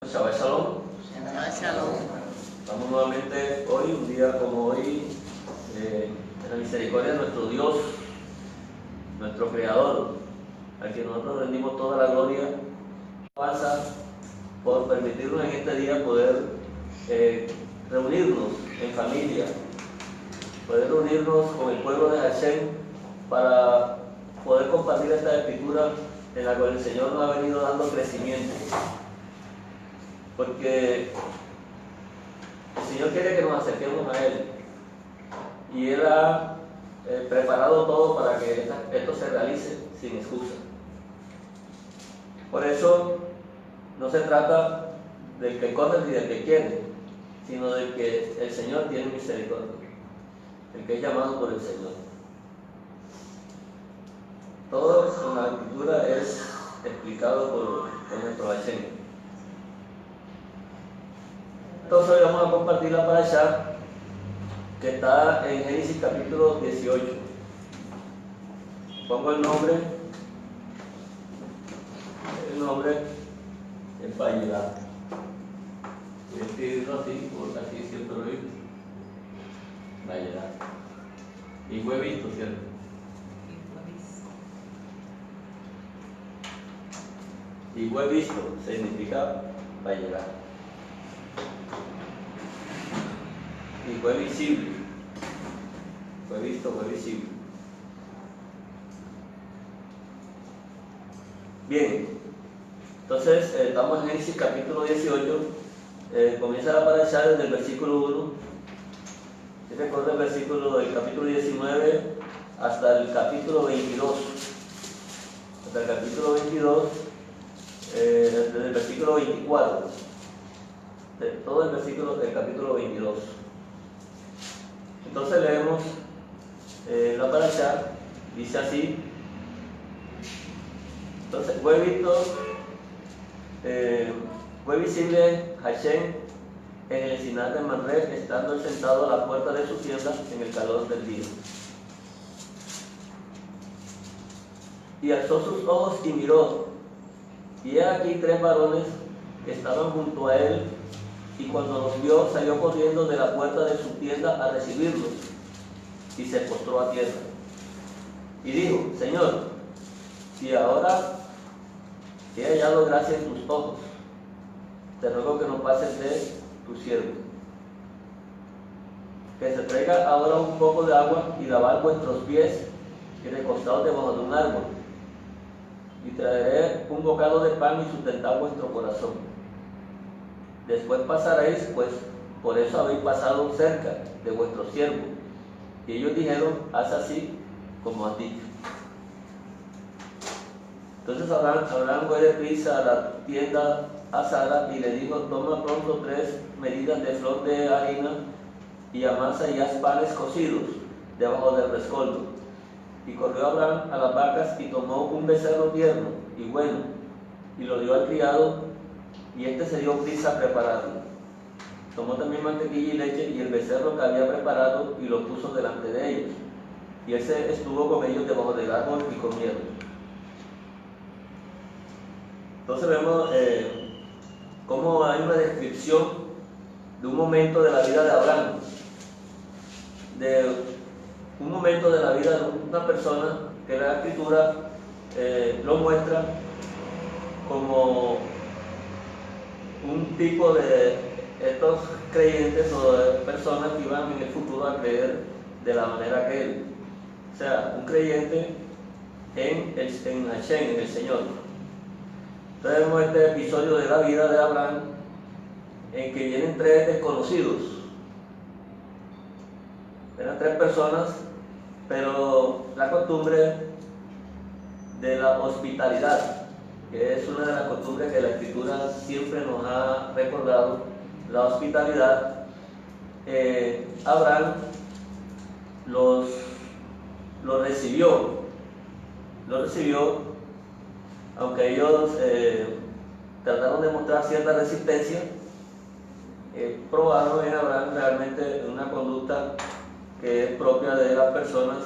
Shabbat Shalom. Shabbat Shalom. Estamos nuevamente hoy, un día como hoy, en la misericordia de nuestro Dios, nuestro Creador, al que nosotros rendimos toda la gloria. Pasa por permitirnos en este día poder reunirnos en familia, poder reunirnos con el pueblo de Hashem para poder compartir esta escritura en la cual el Señor nos ha venido dando crecimiento. Porque el Señor quiere que nos acerquemos a Él y Él ha preparado todo para que esto se realice sin excusa. Por eso no se trata del que corre ni del que quiere, sino del que el Señor tiene misericordia, el que es llamado por el Señor. Todo en la escritura es explicado por nuestro Hashem. Entonces hoy vamos a compartir la parashá que está en Génesis capítulo 18. Pongo el nombre es Vayera. Voy a escribirlo así, porque así siempre lo he visto. Vayera. Y fue visto, ¿cierto? Y fue visto, significa Vayera. Y fue visible. Fue visto, fue visible. Bien, entonces estamos en Génesis capítulo 18. Comienza la parashá desde el versículo 1. Si recuerda el versículo del capítulo 19 hasta el capítulo 22. Hasta el capítulo 22, desde el versículo 24. Todo el versículo del capítulo 22. Entonces leemos la parashá, dice así. Entonces fue visible Hashem en el Sinar de Manré, estando él sentado a la puerta de su tienda en el calor del día. Y alzó sus ojos y miró, y he aquí 3 varones que estaban junto a él, y cuando los vio salió corriendo de la puerta de su tienda a recibirlos, y se postró a tierra. Y dijo: Señor, si ahora he hallado gracia en tus ojos, te ruego que no pases de tu siervo. Que se traiga ahora un poco de agua y lavar vuestros pies y recostados debajo de un árbol. Y traeré un bocado de pan y sustentar vuestro corazón. Después pasaréis, pues por eso habéis pasado cerca de vuestro siervo. Y ellos dijeron: haz así como has dicho. Entonces Abraham fue deprisa a la tienda a Sara y le dijo: toma pronto 3 medidas de flor de harina y amasa y haz panes cocidos debajo del rescoldo. Y corrió Abraham a las vacas y tomó un becerro tierno y bueno, y lo dio al criado, y éste se dio prisa a prepararlo. Tomó también mantequilla y leche y el becerro que había preparado y lo puso delante de ellos. Y él estuvo con ellos debajo del árbol y comieron. Entonces vemos cómo hay una descripción de un momento de la vida de Abraham, de un momento de la vida de una persona que la escritura lo muestra como un tipo de estos creyentes o de personas que iban en el futuro a creer de la manera que él. O sea, un creyente en Hashem, en el Señor. Entonces vemos este episodio de la vida de Abraham en que vienen 3 desconocidos. Eran 3 personas, pero la costumbre de la hospitalidad, que es una de las costumbres que la Escritura siempre nos ha recordado, la hospitalidad, Abraham los recibió, aunque ellos trataron de mostrar cierta resistencia. Probaron en Abraham realmente una conducta que es propia de las personas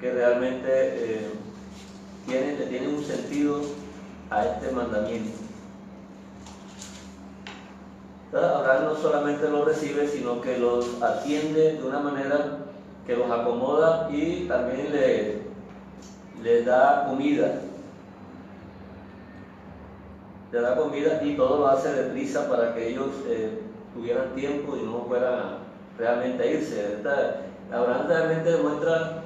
que realmente tienen un sentido a este mandamiento. Entonces Abraham no solamente los recibe, sino que los atiende de una manera que los acomoda y también les da comida. Le da comida y todo lo hace deprisa para que ellos tuvieran tiempo y no fueran realmente a irse. Abraham realmente demuestra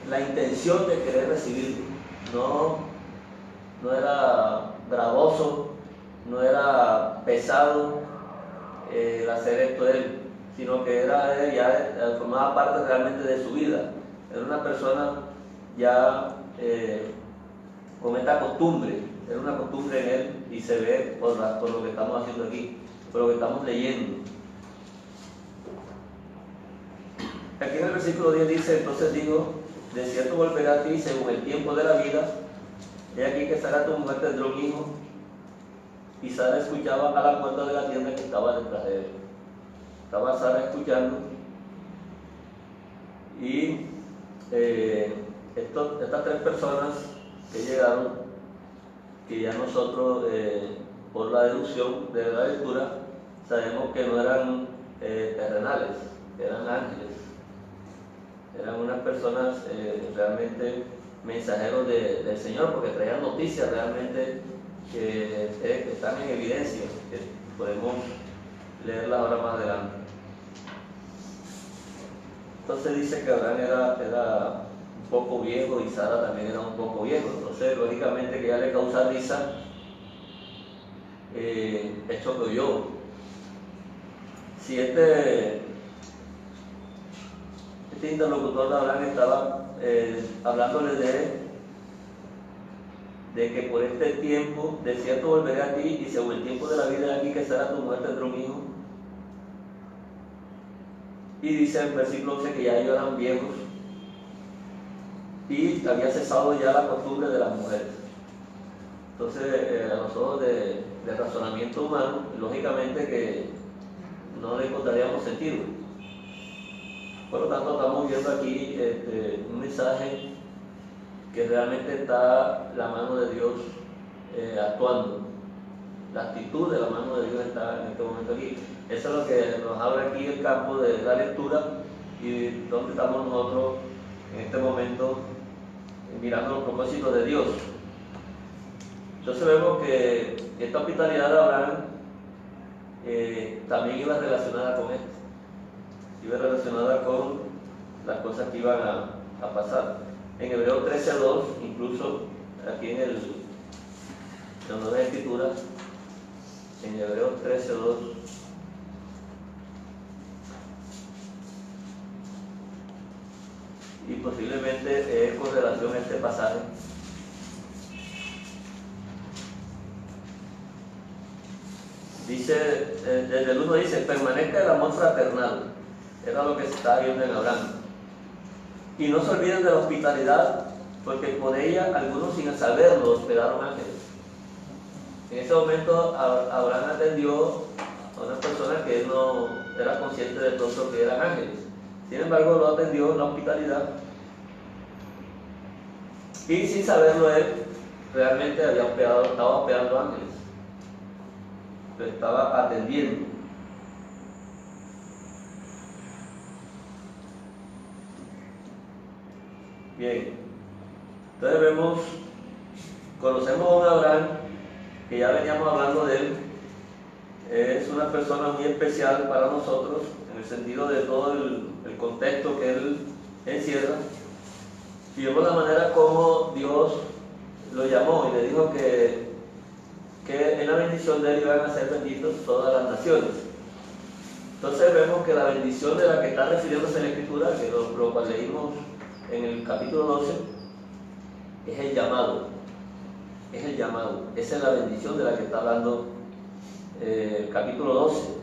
la intención de querer recibirlo. No era bravoso, no era pesado el hacer esto él, sino que ya formaba parte realmente de su vida. Era una persona ya con esta costumbre, era una costumbre en él y se ve por lo que estamos haciendo aquí, por lo que estamos leyendo. Aquí en el versículo 10 dice: entonces digo, de cierto volverá a ti según el tiempo de la vida. He aquí que Sara tu mujer tendrá un hijo. Y Sara escuchaba a la puerta de la tienda que estaba detrás de él. Estaba Sara escuchando. Y estas tres personas que llegaron, que ya nosotros por la deducción de la lectura sabemos que no eran terrenales, eran ángeles. Eran unas personas realmente mensajeros del Señor, porque traían noticias realmente que están en evidencia, que podemos leerlas ahora más adelante. Entonces dice que Abraham era un poco viejo y Sara también era un poco viejo. Entonces, lógicamente, que ya le causa risa esto que oyó. Si este interlocutor de Abraham estaba hablándole de que por este tiempo, de cierto volveré a ti, y según el tiempo de la vida de aquí que Sara tu mujer tendrá un hijo. Y dice en el versículo 11 que ya ellos eran viejos y había cesado ya la costumbre de las mujeres. Entonces, a los ojos de razonamiento humano, lógicamente que no le encontraríamos sentido. Por lo tanto, estamos viendo aquí un mensaje que realmente está la mano de Dios actuando. La actitud de la mano de Dios está en este momento aquí. Eso es lo que nos habla aquí el campo de la lectura y donde estamos nosotros en este momento mirando los propósitos de Dios. Entonces vemos que esta hospitalidad de Abraham también iba relacionada con esto. Iba relacionada con las cosas que iban a pasar. En Hebreos 13:2, incluso aquí en la Nueva Escritura, en Hebreos 13:2, y posiblemente es con relación a este pasaje. Dice, desde el 1 dice: permanezca el amor fraternal. Era lo que se estaba viendo en Abraham. Y no se olviden de la hospitalidad, porque por ella algunos sin saberlo hospedaron ángeles. En ese momento Abraham atendió a una persona que él no era consciente de pronto que eran ángeles. Sin embargo, lo atendió en la hospitalidad. Y sin saberlo él, realmente estaba hospedando ángeles. Lo estaba atendiendo. Bien, entonces conocemos a un Abraham que ya veníamos hablando de él. Es una persona muy especial para nosotros en el sentido de todo el contexto que él encierra. Y vemos la manera como Dios lo llamó y le dijo que en la bendición de él iban a ser benditos todas las naciones. Entonces vemos que la bendición de la que está refiriéndose en la Escritura, que lo cual leímos en el capítulo 12, es el llamado. Es el llamado. Esa es la bendición de la que está hablando el capítulo 12.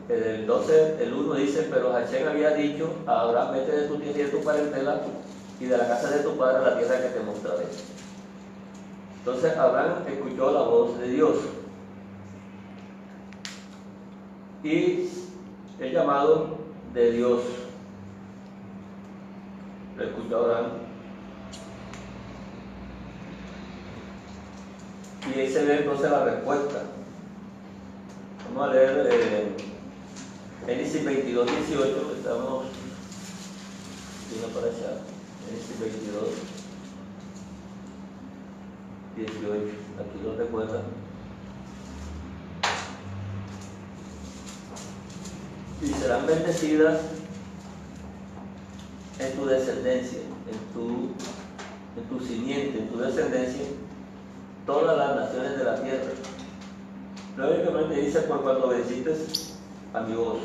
El 12, el 1 dice: pero Hashem había dicho a Abraham: vete de tu tierra y de tu parentela y de la casa de tu padre a la tierra que te mostraré. Entonces Abraham escuchó la voz de Dios y el llamado de Dios lo escuchó Abraham. Y ahí se ve entonces la respuesta. Vamos a leer Génesis 22, 18, que estamos viendo para allá. Génesis 22, 18, aquí lo recuerdan. Y serán bendecidas en tu descendencia, en tu simiente, en tu descendencia, todas las naciones de la tierra. Lógicamente dice, por cuanto obedeciste a mi voz.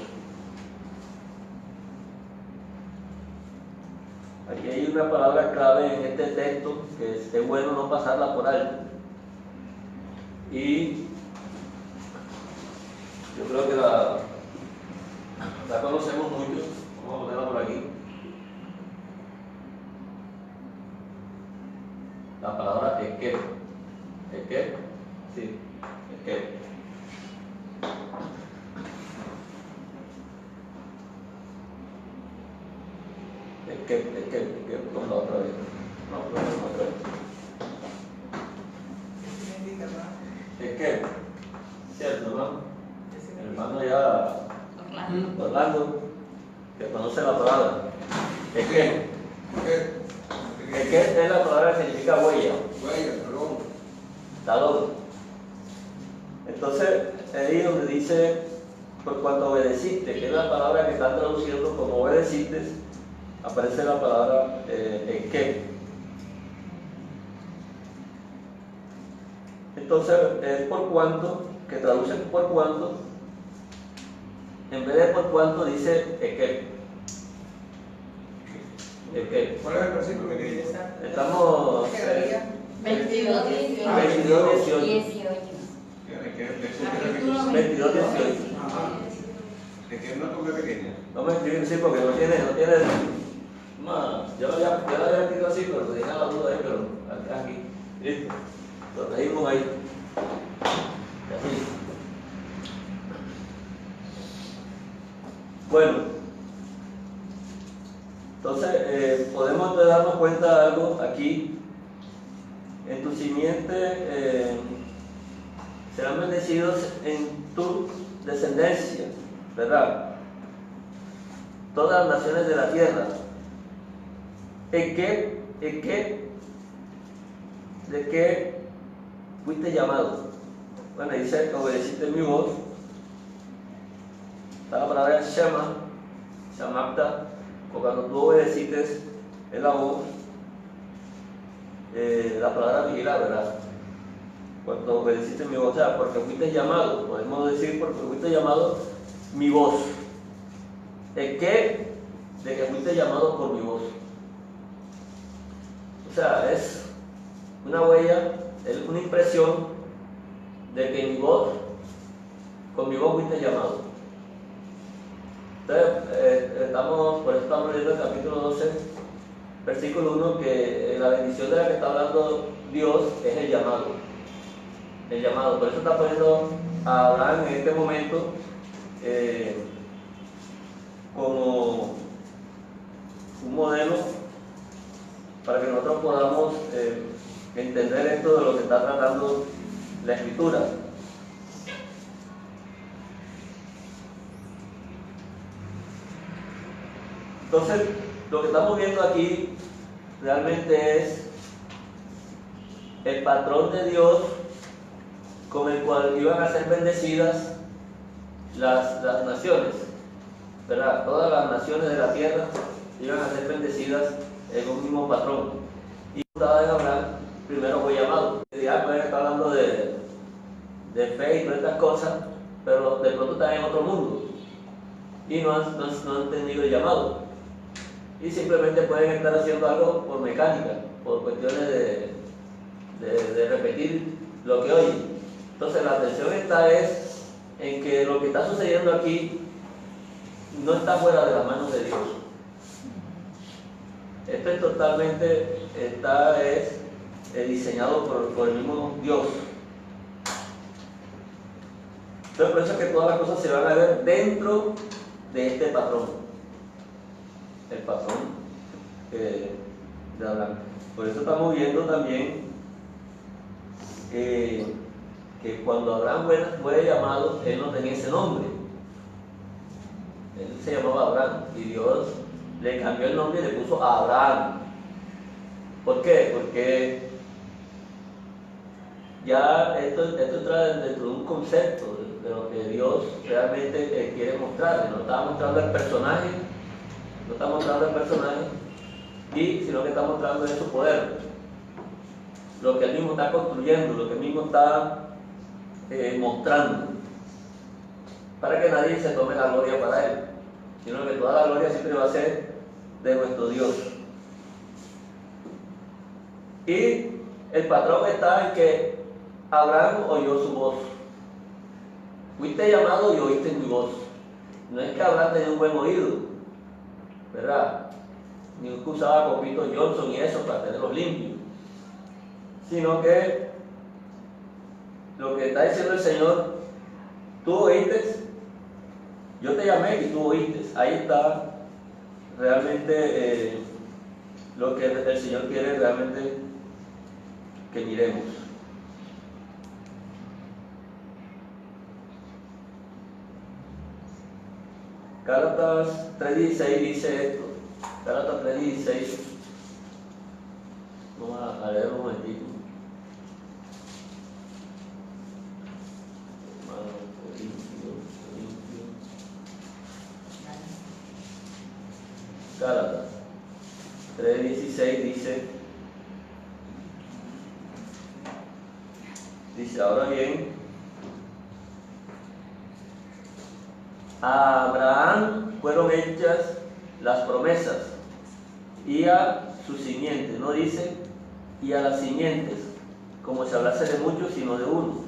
Aquí hay una palabra clave en este texto que es bueno no pasarla por alto. Y yo creo que la conocemos mucho. Vamos a ponerla por aquí. La palabra Eker. Eker, sí, Eker. Eker, con la otra vez. No, otra vez. Eker, cierto, ¿no? El hermano ya, Orlando, que conoce la palabra. Eker. Eker es la palabra que significa huella. Talón. Entonces, ahí donde dice, por cuanto obedeciste, que es la palabra que están traduciendo como obedeciste, aparece la palabra Eker. Entonces, es por cuanto, que traducen por cuanto, en vez de por cuanto dice Eker. Eker. ¿Cuál es el versículo que dice? Estamos 22, 18. 22, 18. 22, 18. ¿De qué no come pequeña? No me escriben, sí, porque no tiene, yo lo había escrito así, pero tenía la duda ahí, pero aquí, listo, lo trajimos ahí, así. Bueno, entonces podemos darnos cuenta de algo aquí. En tu simiente serán bendecidos en tu descendencia, ¿verdad? Todas las naciones de la tierra. ¿De qué fuiste llamado? Bueno, dice, obedeciste mi voz. Está la palabra Shema, Shamapta, o cuando tú obedeciste es la voz. La palabra vigilar, ¿verdad? Cuando obedeciste mi voz, o sea, porque fuiste llamado, podemos decir, porque fuiste llamado mi voz. ¿De qué? De que fuiste llamado por mi voz. O sea, es una huella, es una impresión de que con mi voz fuiste llamado. Entonces, por eso estamos leyendo el capítulo 12, versículo 1, que la bendición de la que está hablando Dios es el llamado. El llamado. Por eso está poniendo a Abraham en este momento como un modelo para que nosotros podamos entender esto de lo que está tratando la Escritura. Entonces, lo que estamos viendo aquí realmente es el patrón de Dios con el cual iban a ser bendecidas las naciones, ¿verdad? Todas las naciones de la tierra iban a ser bendecidas en un mismo patrón. Y estaba en Abraham, primero fue llamado. Ya pues está hablando de fe y todas estas cosas, pero de pronto están en otro mundo y no han tenido el llamado. Y simplemente pueden estar haciendo algo por mecánica, por cuestiones de repetir lo que oyen. Entonces la atención está en que lo que está sucediendo aquí no está fuera de las manos de Dios. Esto es totalmente, diseñado por el mismo Dios. Entonces por eso es que todas las cosas se van a ver dentro de este patrón. El patrón de Abraham. Por eso estamos viendo también que cuando Abraham fue llamado, él no tenía ese nombre. Él se llamaba Abraham y Dios le cambió el nombre y le puso Abraham. ¿Por qué? Porque ya esto trae dentro de un concepto de lo que Dios realmente quiere mostrarle. No está mostrando el personaje, sino que está mostrando su poder, lo que él mismo está construyendo, lo que él mismo está mostrando, para que nadie se tome la gloria para él, sino que toda la gloria siempre va a ser de nuestro Dios. Y el patrón está en que Abraham oyó su voz. Fuiste llamado y oíste mi voz. No es que Abraham tenía un buen oído, ¿verdad? Ni que usaba copitos Johnson y eso para tenerlos limpios, sino que lo que está diciendo el Señor, tú oíste, yo te llamé y tú oíste. Ahí está realmente lo que el Señor quiere realmente que miremos. Gálatas 3:16 dice esto. Gálatas 3:16. Vamos a leer un momentito. Gálatas 3:16 dice, ahora bien, a Abraham fueron hechas las promesas y a su simiente, no dice y a las simientes, como si hablase de muchos, sino de uno,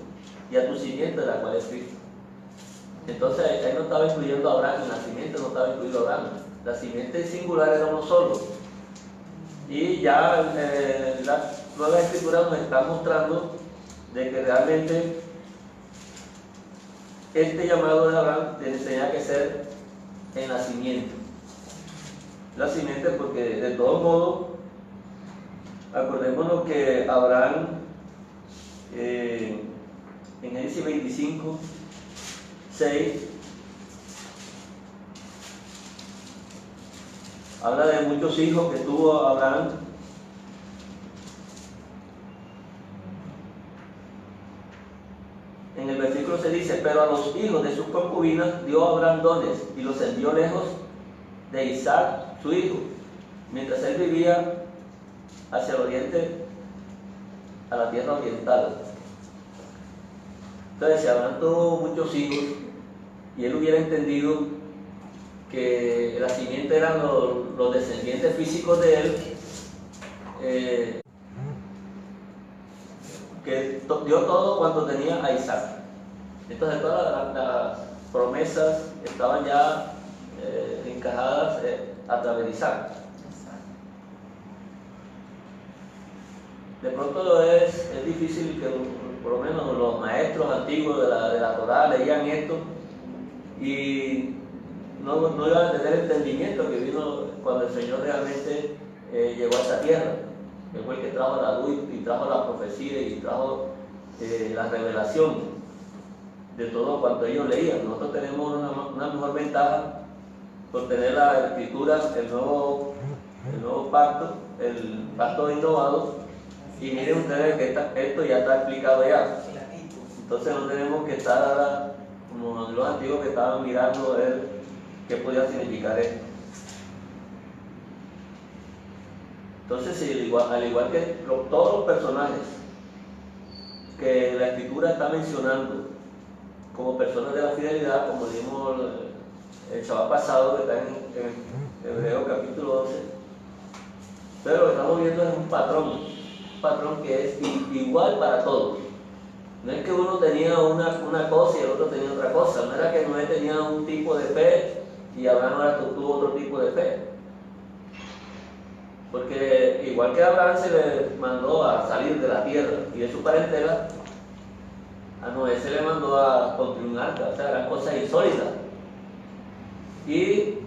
y a tu simiente, de la cual es Cristo. Entonces ahí no estaba incluyendo a Abraham, en la simiente no estaba incluido a Abraham, la simiente singular era uno solo. Y ya la Nueva Escritura nos está mostrando de que realmente este llamado de Abraham tenía que ser en la simiente. La simiente porque de todo modo, acordémonos que Abraham en Génesis 25:6 habla de muchos hijos que tuvo Abraham. En el versículo se dice, pero a los hijos de sus concubinas dio Abraham dones y los envió lejos de Isaac, su hijo, mientras él vivía hacia el oriente, a la tierra oriental. Entonces, si Abraham tuvo muchos hijos y él hubiera entendido que la simiente eran los descendientes físicos de él, que dio todo cuanto tenía a Isaac. Entonces todas las promesas estaban ya encajadas a través de Isaac. De pronto es difícil que por lo menos los maestros antiguos de la Torá leían esto y no iban a tener entendimiento que vino cuando el Señor realmente llegó a esta tierra. Él fue el que trajo la luz y trajo la profecía y trajo la revelación de todo cuanto ellos leían. Nosotros tenemos una mejor ventaja por tener la escritura, el nuevo pacto, el pacto innovado, y miren ustedes que esto ya está explicado ya. Entonces no tenemos que estar ahora como los antiguos que estaban mirando a ver qué podía significar esto. Entonces, al igual que todos los personajes que la Escritura está mencionando como personas de la fidelidad, como dimos el sábado pasado, que está en Hebreos capítulo 11, pero lo que estamos viendo es un patrón que es igual para todos. No es que uno tenía una cosa y el otro tenía otra cosa, no era que Noé tenía un tipo de fe y Abraham ahora tuvo otro tipo de fe. Porque igual que a Abraham se le mandó a salir de la tierra y de su parentela, a Noé se le mandó a construir un arca, o sea, eran cosas insólitas. Y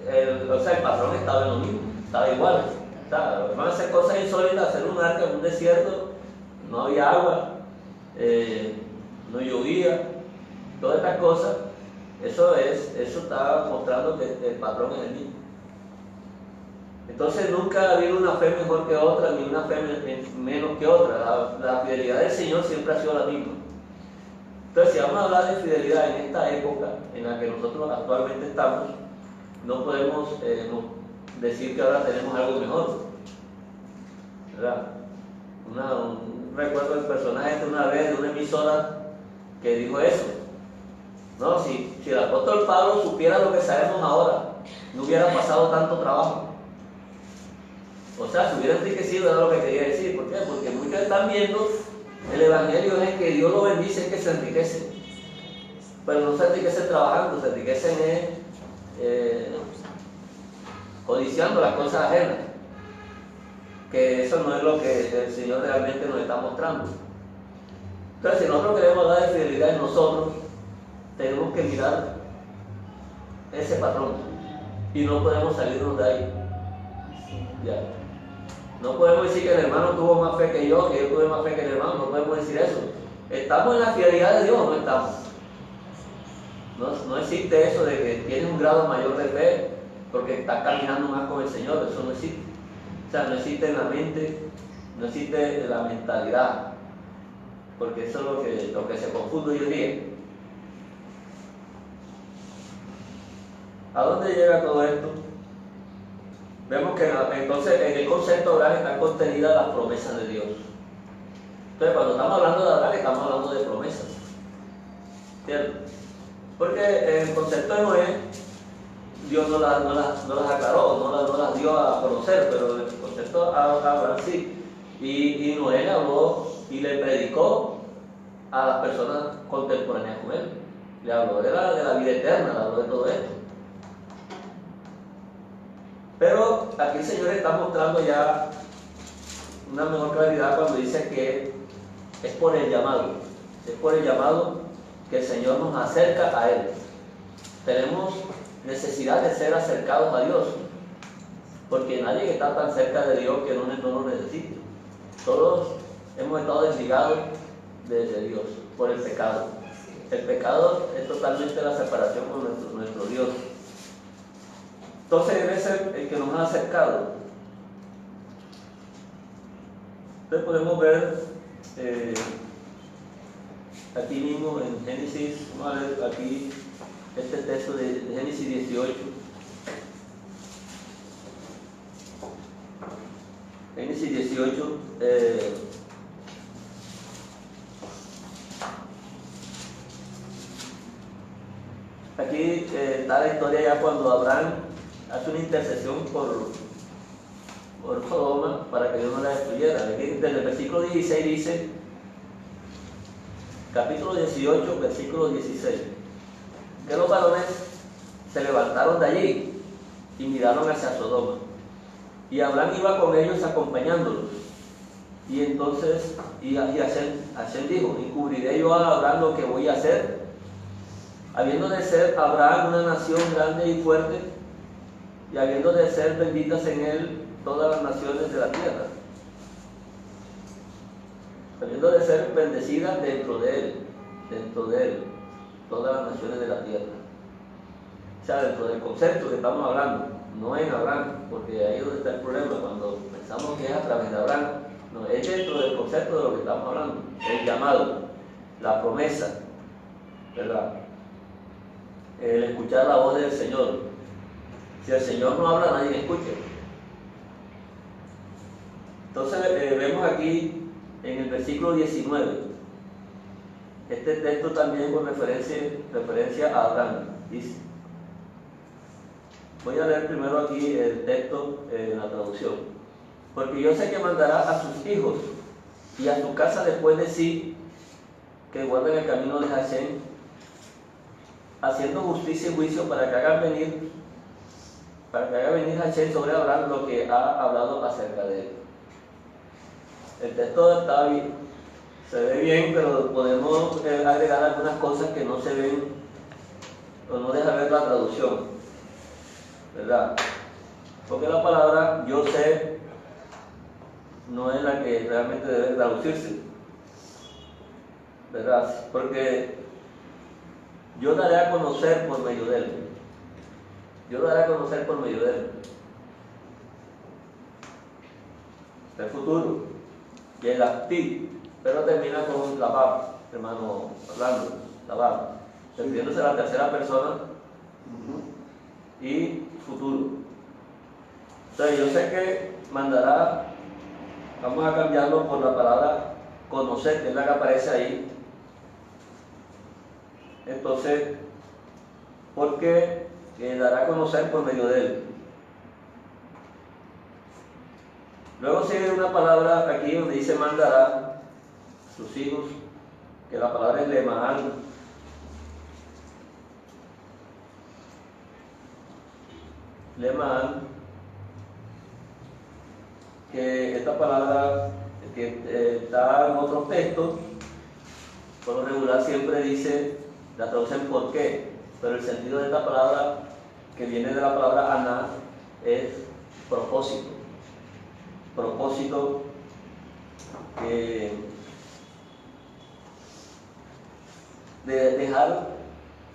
el patrón estaba en lo mismo, estaba igual. O sea, van a hacer cosas insólitas, hacer un arca en un desierto, no había agua, no llovía, todas estas cosas, eso está mostrando que el patrón es el mismo. Entonces nunca ha habido una fe mejor que otra, ni una fe menos que otra. La fidelidad del Señor siempre ha sido la misma. Entonces, si vamos a hablar de fidelidad en esta época en la que nosotros actualmente estamos, no podemos decir que ahora tenemos algo mejor, ¿verdad? Recuerdo el personaje de una vez de una emisora que dijo eso. No, si el apóstol Pablo supiera lo que sabemos ahora, no hubiera pasado tanto trabajo. O sea, se hubiera enriquecido, era lo que quería decir. ¿Por qué? Porque muchos están viendo el evangelio es que Dios lo bendice, es que se enriquecen. Pero no se enriquecen trabajando, se enriquecen codiciando las cosas ajenas. Que eso no es lo que el Señor realmente nos está mostrando. Entonces, si nosotros queremos dar de fidelidad en nosotros, tenemos que mirar ese patrón y no podemos salirnos de ahí. Ya. No podemos decir que el hermano tuvo más fe que yo tuve más fe que el hermano, no podemos decir eso. ¿Estamos en la fidelidad de Dios o no estamos? No existe eso de que tienes un grado mayor de fe porque estás caminando más con el Señor, eso no existe. O sea, no existe en la mente, no existe en la mentalidad, porque eso es lo que se confunde hoy en día. ¿A dónde llega todo esto? Vemos que entonces en el concepto de Abraham están contenidas las promesas de Dios. Entonces, cuando estamos hablando de Abraham, estamos hablando de promesas, ¿cierto? Porque el concepto de Noé, Dios no las aclaró, no las dio a conocer, pero el concepto de Abraham sí. Y Noé le habló y le predicó a las personas contemporáneas con él. Le habló de la vida eterna, le habló de todo esto. Pero aquí el Señor está mostrando ya una mejor claridad cuando dice que es por el llamado. Es por el llamado que el Señor nos acerca a Él. Tenemos necesidad de ser acercados a Dios, porque nadie está tan cerca de Dios que no lo necesite. Todos hemos estado desligados de Dios por el pecado. El pecado es totalmente la separación con nuestro Dios. Entonces Él es el que nos ha acercado. Entonces podemos ver aquí mismo en Génesis, vamos a ver aquí este texto de Génesis 18. Génesis 18, aquí está la historia ya cuando Abraham hace una intercesión por Sodoma para que Dios no la destruyera. Desde el versículo 16 dice, capítulo 18, versículo 16, que los varones se levantaron de allí y miraron hacia Sodoma. Y Abraham iba con ellos acompañándolos. Y entonces, Hashem dijo, encubriré yo a Abraham lo que voy a hacer, habiendo de ser Abraham una nación grande y fuerte, y habiendo de ser benditas en él todas las naciones de la tierra, habiendo de ser bendecidas dentro de él, todas las naciones de la tierra. O sea, dentro del concepto que estamos hablando, no en Abraham, porque ahí es donde está el problema, cuando pensamos que es a través de Abraham, no, es dentro del concepto de lo que estamos hablando, el llamado, la promesa, ¿verdad? El escuchar la voz del Señor. Si el Señor no habla, nadie escucha. Entonces vemos aquí en el versículo 19, este texto también con referencia a Abraham. Dice, voy a leer primero aquí el texto en la traducción. Porque yo sé que mandará a sus hijos y a su casa después de sí, que guarden el camino de Hashem, haciendo justicia y juicio para que haga venir Hashem sobre Abraham lo que ha hablado acerca de él. El texto está bien, se ve bien, pero podemos agregar algunas cosas que no se ven o no deja ver la traducción, ¿verdad? Porque la palabra yo sé no es la que realmente debe traducirse. ¿verdad? Porque yo daré a conocer por medio de él. Yo daré a conocer por medio de él. El futuro. Y el acti, pero termina con la bab, hermano Orlando, la bab. Refiriéndose a la tercera persona y futuro. Entonces yo sé que mandará, vamos a cambiarlo por la palabra conocer, que es la que aparece ahí. Entonces, porque dará a conocer por medio de él. Luego sigue una palabra aquí donde dice mandará a sus hijos, que la palabra es lemahán. Lemahán, que esta palabra que está en otros textos, por lo regular siempre dice, la traducen por qué, pero el sentido de esta palabra, que viene de la palabra aná, es propósito. Propósito de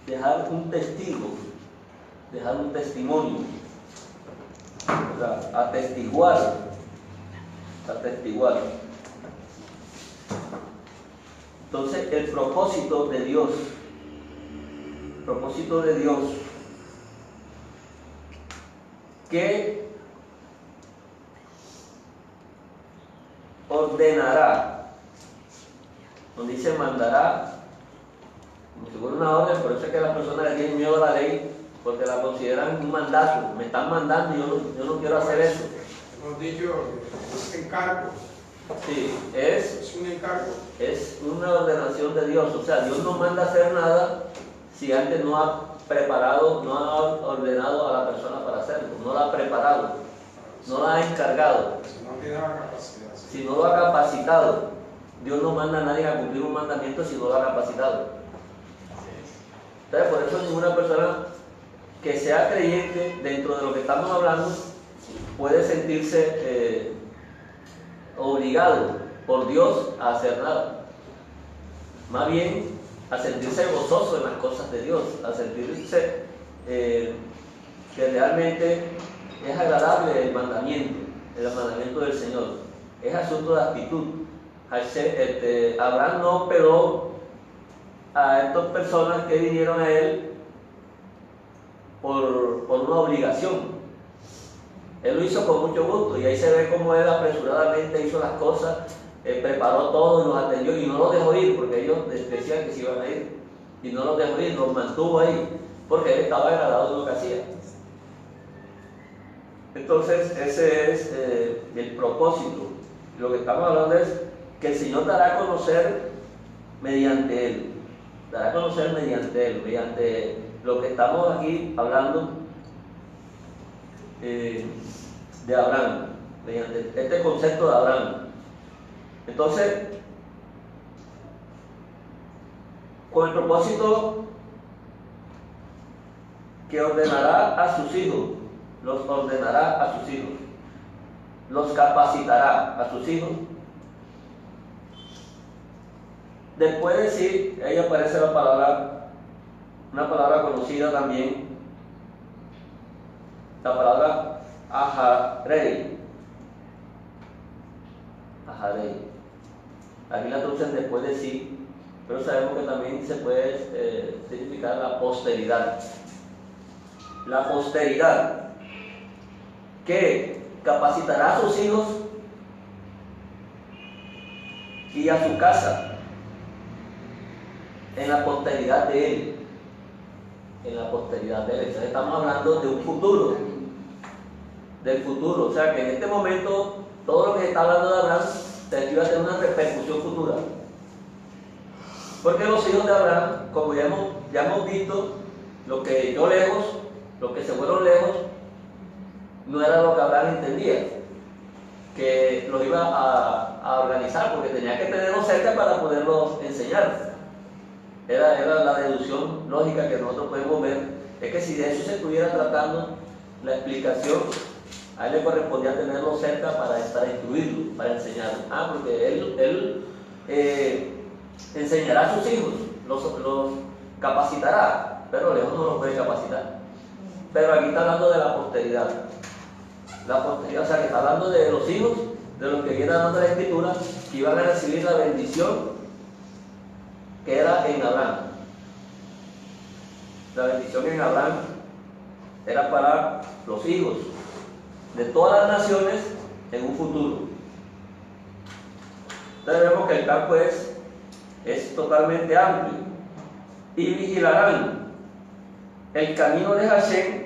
dejar un testigo, dejar un testimonio, ¿verdad? Atestiguar. Entonces el propósito de Dios, que ordenará, donde dice mandará, como si fuera una orden. Por eso es que las personas le tienen miedo a la ley, porque la consideran un mandato. Me están mandando y yo no quiero hacer eso. Hemos dicho, es encargo. Sí, Es un encargo. es una ordenación de Dios. O sea, Dios no manda a hacer nada si antes no ha preparado, no ha ordenado a la persona para hacerlo, no la ha preparado, no la ha encargado. Si no tiene la capacidad. Si no lo ha capacitado, Dios no manda a nadie a cumplir un mandamiento si no lo ha capacitado. Entonces, por eso ninguna persona que sea creyente dentro de lo que estamos hablando puede sentirse obligado por Dios a hacer nada. Más bien, a sentirse gozoso en las cosas de Dios, a sentirse que realmente es agradable el mandamiento del Señor. Es asunto de actitud. Abraham no operó a estas personas que vinieron a él por una obligación. Él lo hizo con mucho gusto, y ahí se ve cómo él apresuradamente hizo las cosas, preparó todo y los atendió, y no los dejó ir, porque ellos decían que se iban a ir, y no los dejó ir, los mantuvo ahí, porque él estaba agradado de lo que hacía. Entonces ese es el propósito. Lo que estamos hablando es que el Señor dará a conocer mediante él, mediante lo que estamos aquí hablando de Abraham, mediante este concepto de Abraham. Entonces, con el propósito que ordenará a sus hijos, los ordenará a sus hijos, los capacitará a sus hijos. Después de sí, ahí aparece una palabra conocida también, la palabra aharei. Aquí la traducen después de sí, pero sabemos que también se puede significar la posteridad. La posteridad que capacitará a sus hijos y a su casa en la posteridad de él. Entonces estamos hablando de un futuro, del futuro. O sea que en este momento todo lo que se está hablando de Abraham iba a tener una repercusión futura. Porque los hijos de Abraham, como ya hemos visto, lo que se fueron lejos, no era lo que Abraham entendía, que los iba a organizar, porque tenía que tenerlos cerca para poderlos enseñar. Era la deducción lógica que nosotros podemos ver, es que si de eso se estuviera tratando la explicación, a él le correspondía tenerlo cerca para instruirlo, para enseñarlo. Porque él enseñará a sus hijos, los capacitará, pero lejos no los puede capacitar. Pero aquí está hablando de la posteridad. La posteridad, o sea, que está hablando de los hijos, de los que viene dando la Escritura, que iban a recibir la bendición que era en Abraham. La bendición en Abraham era para los hijos de todas las naciones en un futuro. Entonces vemos que el campo es totalmente amplio. Y vigilarán el camino de Hashem,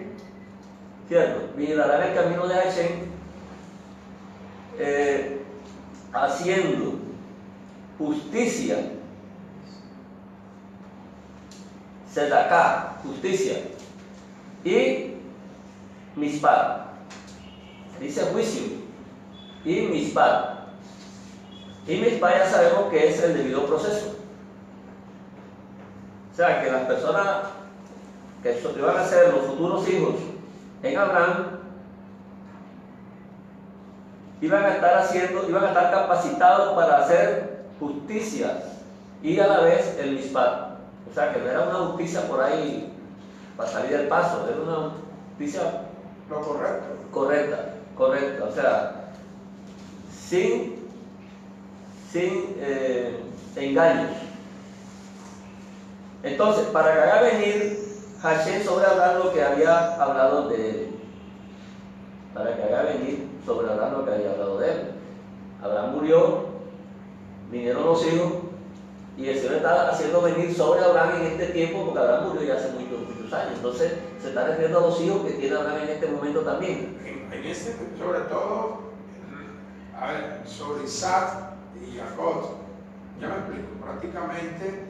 ¿cierto? Vigilarán el camino de Hashem, haciendo justicia, Sedaká, justicia, y Mispad, dice juicio, y Mispad. Y Mispad ya sabemos que es el debido proceso. O sea, que las personas que van a ser los futuros hijos en Abraham iban a estar capacitados para hacer justicia y a la vez el Mispad. O sea, que no era una justicia por ahí para salir del paso, era una justicia Lo correcto. correcta, o sea, sin engaños. Entonces, para que haga venir Hashem sobre Abraham lo que había hablado de él. Para que haga venir sobre Abraham lo que había hablado de él. Abraham murió, vinieron los hijos, y el Señor está haciendo venir sobre Abraham en este tiempo, porque Abraham murió ya hace muchos años. Entonces, se está refiriendo a los hijos que tiene Abraham en este momento también. Sobre todo, a ver, sobre Isaac y Jacob. Ya me explico. Prácticamente,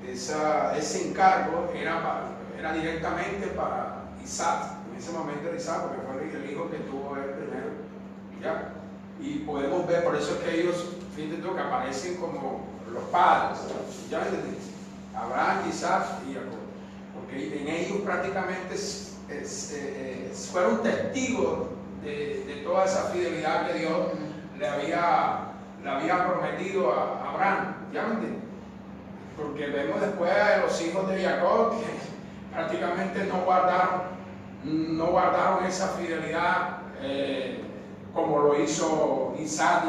ese encargo era directamente para Isaac. En ese momento era Isaac, porque fue el hijo que tuvo él primero. ¿Ya? Y podemos ver, por eso es que ellos, fíjate tú, que aparecen como los padres. ¿Ya me entendiste? Abraham, Isaac y Jacob. Porque en ellos prácticamente fueron testigos de toda esa fidelidad que Dios le había prometido a Abraham. ¿Ya me entiendes? Porque vemos después a los hijos de Jacob que prácticamente no guardaron esa fidelidad como lo hizo Isaac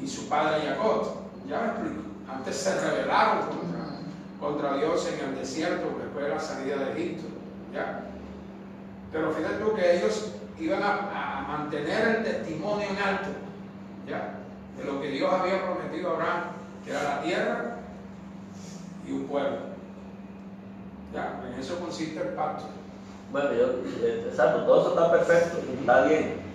y su padre Jacob. ¿Ya me explico? Antes se rebelaron contra Dios en el desierto después de la salida de Egipto. ¿Ya? Pero fíjate tú que ellos iban a mantener el testimonio en alto, ¿ya? De lo que Dios había prometido a Abraham, que era la tierra y un pueblo. ¿Ya? En eso consiste el pacto. Bueno, exacto, todo eso está perfecto, está bien.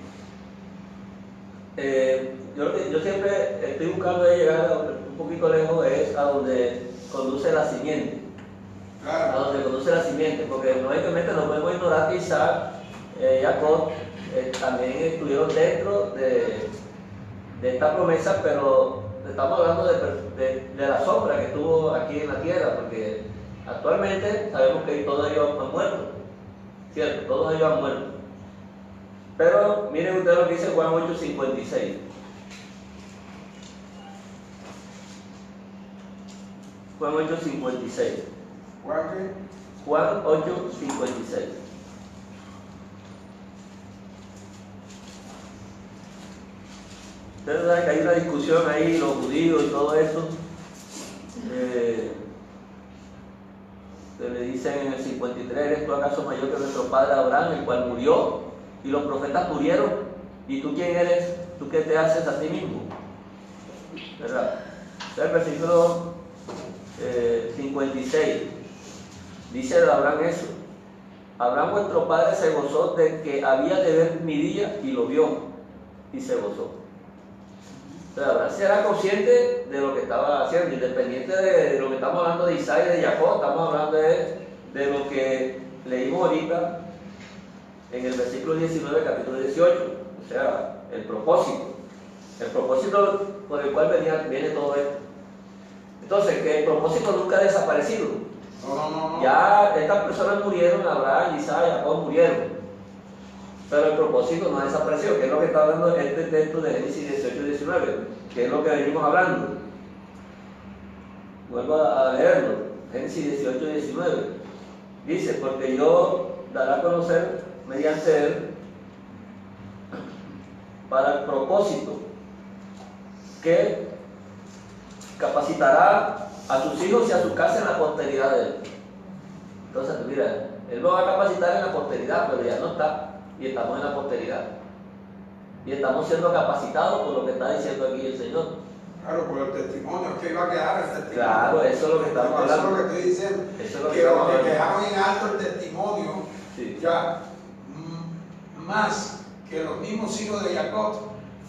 Yo siempre estoy buscando de llegar un poquito lejos, es a donde conduce la simiente. Claro. A donde conduce la simiente, porque lógicamente no podemos ignorar que Isaac, Jacob, también estuvieron dentro de esta promesa, pero estamos hablando de la sombra que estuvo aquí en la tierra, porque actualmente sabemos que todos ellos han muerto, ¿cierto? Todos ellos han muerto. Pero miren ustedes lo que dice Juan 8:56. Juan 8:56. Juan 8:56. Ustedes saben que hay una discusión ahí, los judíos y todo eso. Se le dicen en el 53, ¿eres tú acaso mayor que nuestro padre Abraham, el cual murió? Y los profetas murieron. ¿Y tú quién eres? ¿Tú qué te haces a ti mismo? ¿Verdad? El versículo 56 dice de Abraham eso. Abraham vuestro padre se gozó de que había de ver mi día y lo vio y se gozó. Entonces Abraham se era consciente de lo que estaba haciendo, independiente de lo que estamos hablando de Isaac y de Jacob, estamos hablando de lo que leímos ahorita en el versículo 19, capítulo 18, o sea, el propósito por el cual viene todo esto. Entonces, que el propósito nunca ha desaparecido. No. Ya estas personas murieron, Abraham, Isaac, Jacob murieron, pero el propósito no ha desaparecido, que es lo que está hablando este texto de Génesis 18-19, que es lo que venimos hablando. vuelvo a leerlo, Génesis 18 y 19. Dice, porque yo dará a conocer mediante él para el propósito que capacitará a sus hijos y a su casa en la posteridad de él. Entonces, mira, él lo va a capacitar en la posteridad, pero ya no está, y estamos en la posteridad. Y estamos siendo capacitados por lo que está diciendo aquí el Señor. Claro, por el testimonio, que iba a quedar el testimonio. Claro, eso es lo que estamos hablando. Eso es lo que estoy diciendo. Eso es lo que Que estamos lo que hablando. quedaron en alto el testimonio, Sí. ya más que los mismos hijos de Jacob,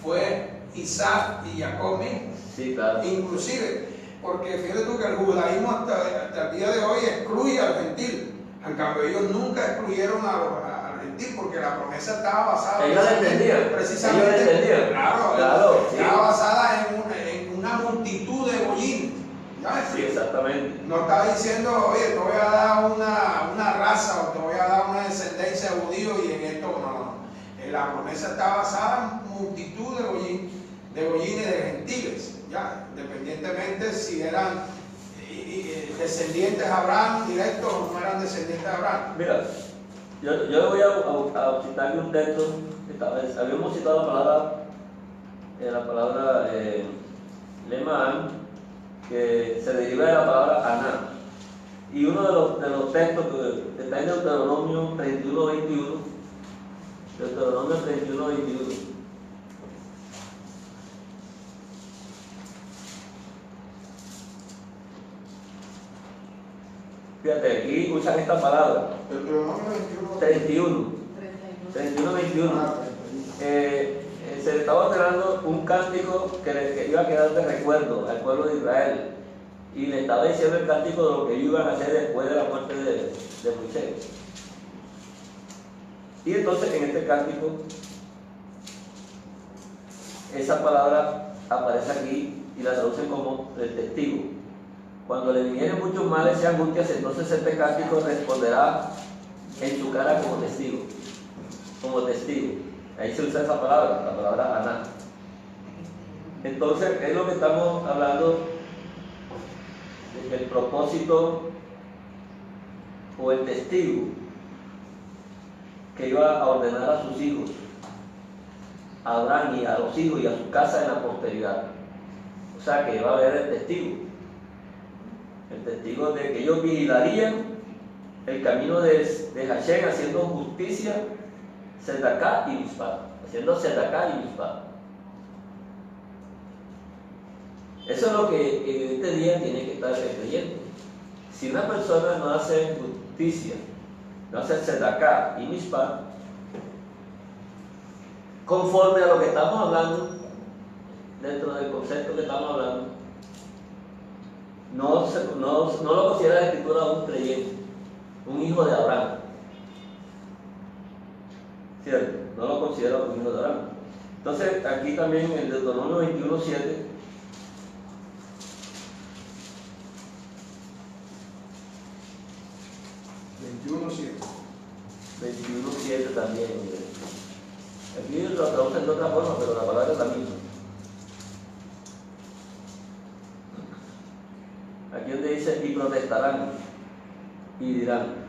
fue Isaac y Jacob mismo. Sí, claro. Inclusive, porque fíjate tú que el judaísmo hasta el día de hoy excluye al gentil. En cambio, ellos nunca excluyeron al gentil porque la promesa estaba basada Ellos la entendían. precisamente, Ellos la entendían. claro, Sí. estaba basada en una multitud de bollines. ¿Ya Sí, exactamente. no está diciendo, oye, te voy a dar una raza o te voy a dar una descendencia de judíos y en esto no. La promesa está basada en multitud de bollines de gentiles, ya, independientemente si eran descendientes de Abraham directos o no eran descendientes de Abraham. Mira, yo voy a citarle un texto. Habíamos citado la palabra Lemán, que se deriva de la palabra Aná. Y uno de los textos que está en Deuteronomio 31:21, Deuteronomio 31:21. Fíjate, aquí usan esta palabra, 31, 21. Se le estaba ordenando un cántico que iba a quedar de recuerdo al pueblo de Israel. Y le estaba diciendo el cántico de lo que ellos iban a hacer después de la muerte de Moisés. Y entonces en este cántico, esa palabra aparece aquí y la traducen como el testigo. Cuando le vinieren muchos males y angustias, entonces este cántico responderá en su cara como testigo. Como testigo. Ahí se usa esa palabra, la palabra Aná. Entonces es lo que estamos hablando, el propósito o el testigo que iba a ordenar a sus hijos, a Abraham y a los hijos y a su casa en la posteridad. O sea que iba a haber el testigo de que ellos vigilarían el camino de Hashem haciendo justicia, Sedaká y Mishpat, haciendo Sedaká y Mishpat. Eso es lo que en este día tiene que estar el creyente. Si una persona no hace justicia, no hace Sedaká y Mishpat, conforme a lo que estamos hablando, dentro del concepto que estamos hablando, no lo considera la Escritura un creyente, un hijo de Abraham. ¿Cierto? No lo considera un hijo de Abraham. Entonces, aquí también en Deuteronomio 21:7, también. Aquí lo traducen de otra forma, pero la palabra es la misma. Aquí donde dice, y protestarán, y dirán.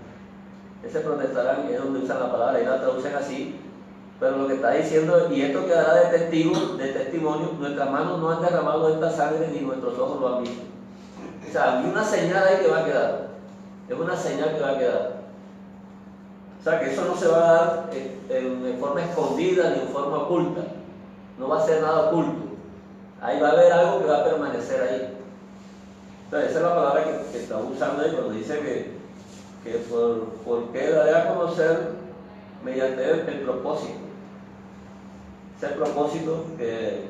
Ese protestarán es donde usan la palabra, y la traducen así, pero lo que está diciendo, y esto quedará de testigo, de testimonio, nuestras manos no han derramado esta sangre, ni nuestros ojos lo han visto. O sea, hay una señal ahí que va a quedar. Es una señal que va a quedar. O sea, que eso no se va a dar en forma escondida ni en forma oculta. No va a ser nada oculto. Ahí va a haber algo que va a permanecer ahí. Entonces, esa es la palabra que está usando ahí cuando dice que por qué daré a conocer mediante el propósito. Ese propósito que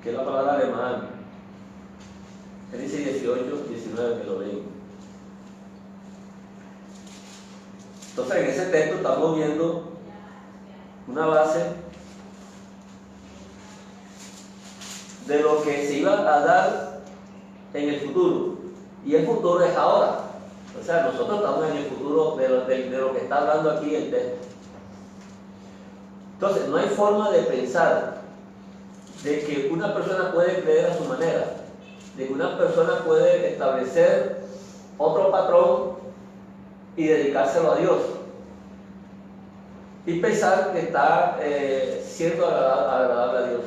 es la palabra alemana. Él dice 18, 19 que lo leí. Entonces en ese texto estamos viendo una base de lo que se iba a dar en el futuro. Y el futuro es ahora. O sea, nosotros estamos en el futuro de lo que está hablando aquí el texto. Entonces, no hay forma de pensar de que una persona puede creer a su manera. de que una persona puede establecer otro patrón y dedicárselo a Dios y pensar que está siendo agradable a Dios,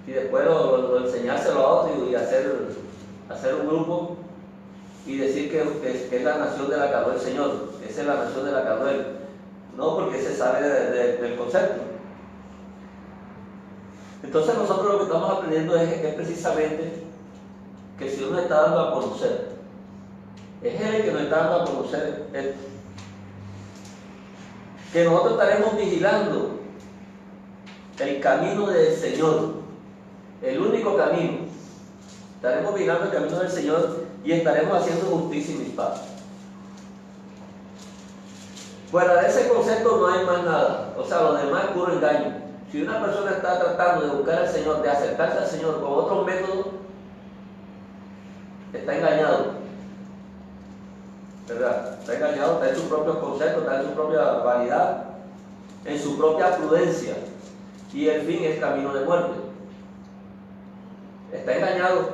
y después lo enseñárselo a otro y hacer un grupo y decir que es la nación de la que habló el Señor, que esa es la nación de la que habló Él. No, porque se sale del concepto. Entonces nosotros lo que estamos aprendiendo es precisamente que si Dios nos está dando a conocer, es Él el que nos está dando a conocer esto. Que nosotros estaremos vigilando el camino del Señor, el único camino. Estaremos vigilando el camino del Señor y estaremos haciendo justicia y mis paz. Fuera de ese concepto no hay más nada, o sea, lo demás es puro engaño. Si una persona está tratando de buscar al Señor, de acercarse al Señor con otros métodos, está engañado, ¿verdad? Está engañado, está en sus propios conceptos, está en su propia vanidad, en su propia prudencia, y el fin es camino de muerte. Está engañado,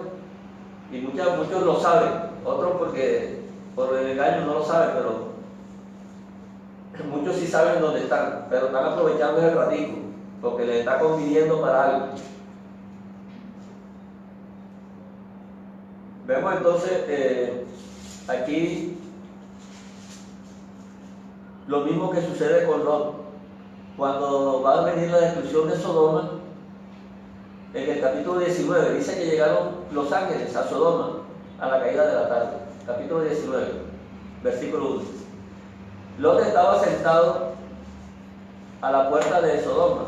y muchos lo saben, otros porque por el engaño no lo saben, pero muchos sí saben dónde están, pero están aprovechando ese ratico, porque les está conviniendo para algo. Vemos entonces aquí lo mismo que sucede con Lot. Cuando va a venir la destrucción de Sodoma, en el capítulo 19, dice que llegaron los ángeles a Sodoma a la caída de la tarde. Capítulo 19, versículo 1. Lot estaba sentado a la puerta de Sodoma.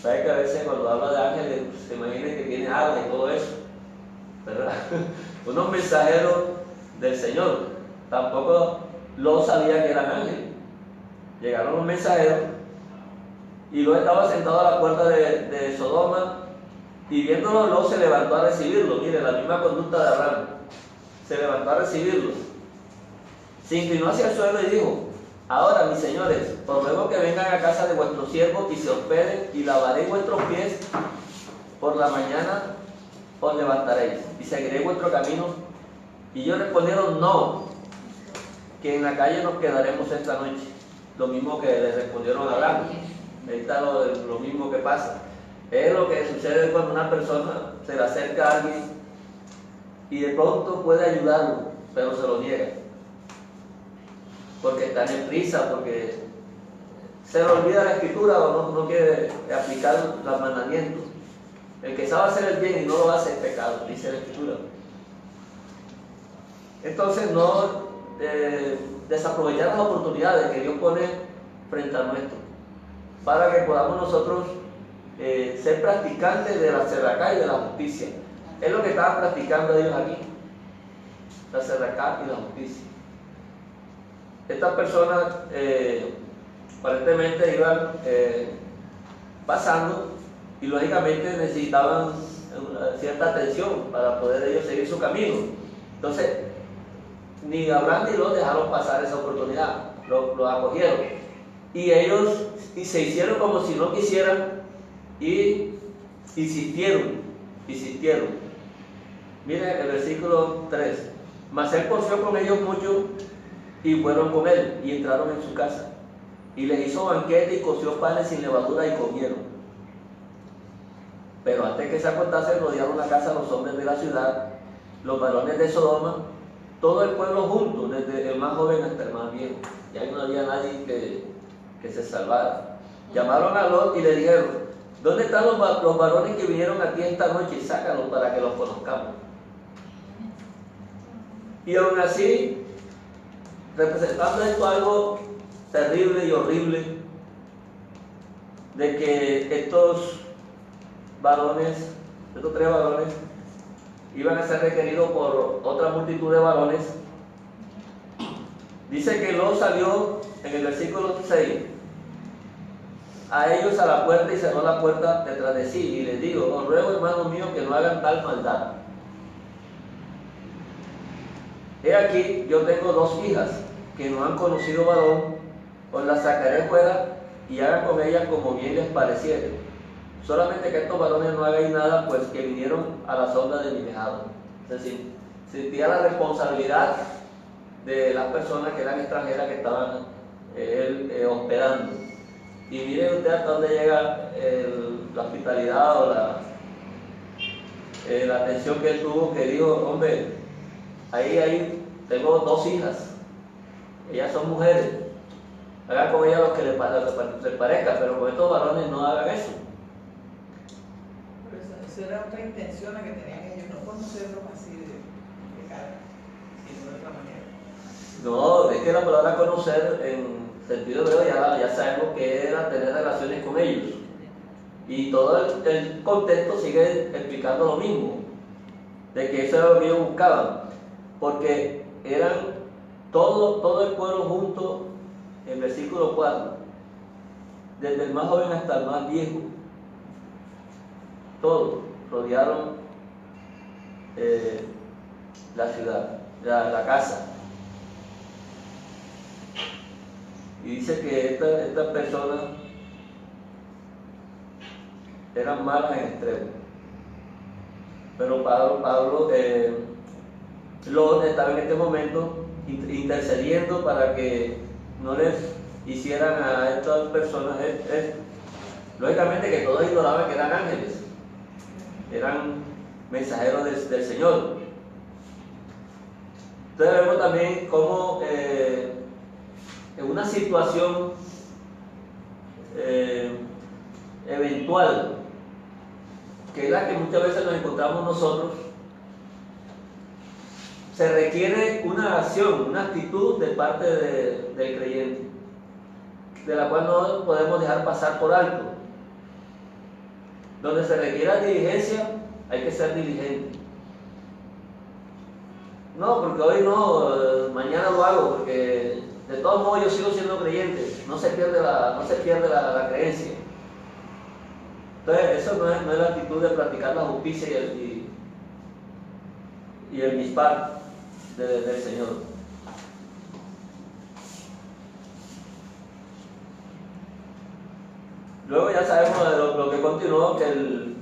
¿Sabe que a veces cuando habla de ángeles se imagina que tiene alas y todo eso? ¿Verdad? Unos mensajeros del Señor. Tampoco Lot sabía que eran ángeles. Llegaron los mensajeros y Lot estaba sentado a la puerta de Sodoma, y viéndolo Lot se levantó a recibirlo. Mire, la misma conducta de Abraham. Se levantó a recibirlo. Se inclinó hacia el suelo y dijo: ahora, mis señores, os ruego que vengan a casa de vuestros siervos y se hospeden, y lavaré vuestros pies. Por la mañana os levantaréis y seguiréis vuestro camino. Y ellos respondieron: no, que en la calle nos quedaremos esta noche. Lo mismo que le respondieron a Abraham. Ahí está lo mismo que pasa. Es lo que sucede cuando una persona se le acerca a alguien y de pronto puede ayudarlo, pero se lo niega. Porque está en prisa, porque se le olvida la escritura o no quiere aplicar los mandamientos. El que sabe hacer el bien y no lo hace es pecado, dice la escritura. Entonces no desaprovechar las oportunidades que Dios pone frente a nuestro, para que podamos nosotros ser practicantes de la tzedakah y de la justicia. Es lo que estaban practicando ellos aquí, la tzedakah y la justicia. Estas personas aparentemente iban pasando y lógicamente necesitaban cierta atención para poder ellos seguir su camino. Entonces, ni Abraham ni Lot dejaron pasar esa oportunidad, lo acogieron. Y ellos se hicieron como si no quisieran y insistieron. Miren el versículo 3. Mas él porfió con ellos mucho y fueron con él y entraron en su casa. Y les hizo banquete y coció panes sin levadura y comieron. Pero antes que se acostasen, rodearon la casa los hombres de la ciudad, los varones de Sodoma, todo el pueblo junto, desde el más joven hasta el más viejo. Y ahí no había nadie que se salvara. Llamaron a Lot y le dijeron: ¿dónde están los varones que vinieron aquí esta noche? Sácalos para que los conozcamos. Y aún así, representando esto algo terrible y horrible, de que estos tres varones, iban a ser requeridos por otra multitud de varones. Dice que Lot salió en el versículo 6 a ellos a la puerta y cerró la puerta detrás de sí, y les digo: os ruego, hermanos míos, que no hagan tal maldad. He aquí, yo tengo 2 hijas que no han conocido varón, os las sacaré fuera y hagan con ellas como bien les pareciere. solamente que estos varones no hagan nada, pues que vinieron a la sonda de mi tejado. Es decir, sentía la responsabilidad de las personas que eran extranjeras que estaban hospedando. Y miren usted hasta dónde llega la hospitalidad o la atención que él tuvo, que dijo, hombre, ahí tengo 2 hijas, ellas son mujeres, hagan con ellas lo que les parezca, pero con estos varones no hagan eso. Pero eso era otra intención la que tenían ellos, no conocerlos así de cara, sino de otra manera. No, es que la palabra conocer en sentido hebreo ya sabemos que era tener relaciones con ellos. Y todo el contexto sigue explicando lo mismo, de que eso era lo que ellos buscaban, porque eran todo el pueblo junto, en versículo 4, desde el más joven hasta el más viejo, todos rodearon la ciudad, la casa. Y dice que estas personas eran malas en extremo. Pero Pablo estaba en este momento intercediendo para que no les hicieran a estas personas. Lógicamente que todos ignoraban que eran ángeles, eran mensajeros del Señor. Entonces vemos también cómo en una situación eventual, que es la que muchas veces nos encontramos nosotros, se requiere una acción, una actitud de parte del creyente, de la cual no podemos dejar pasar por alto. Donde se requiera diligencia, hay que ser diligente. No, porque hoy no, mañana lo hago, porque de todos modos yo sigo siendo creyente, no se pierde la creencia. Entonces, eso no es la actitud de practicar la justicia y el mispar del Señor. Luego ya sabemos de lo que continuó, que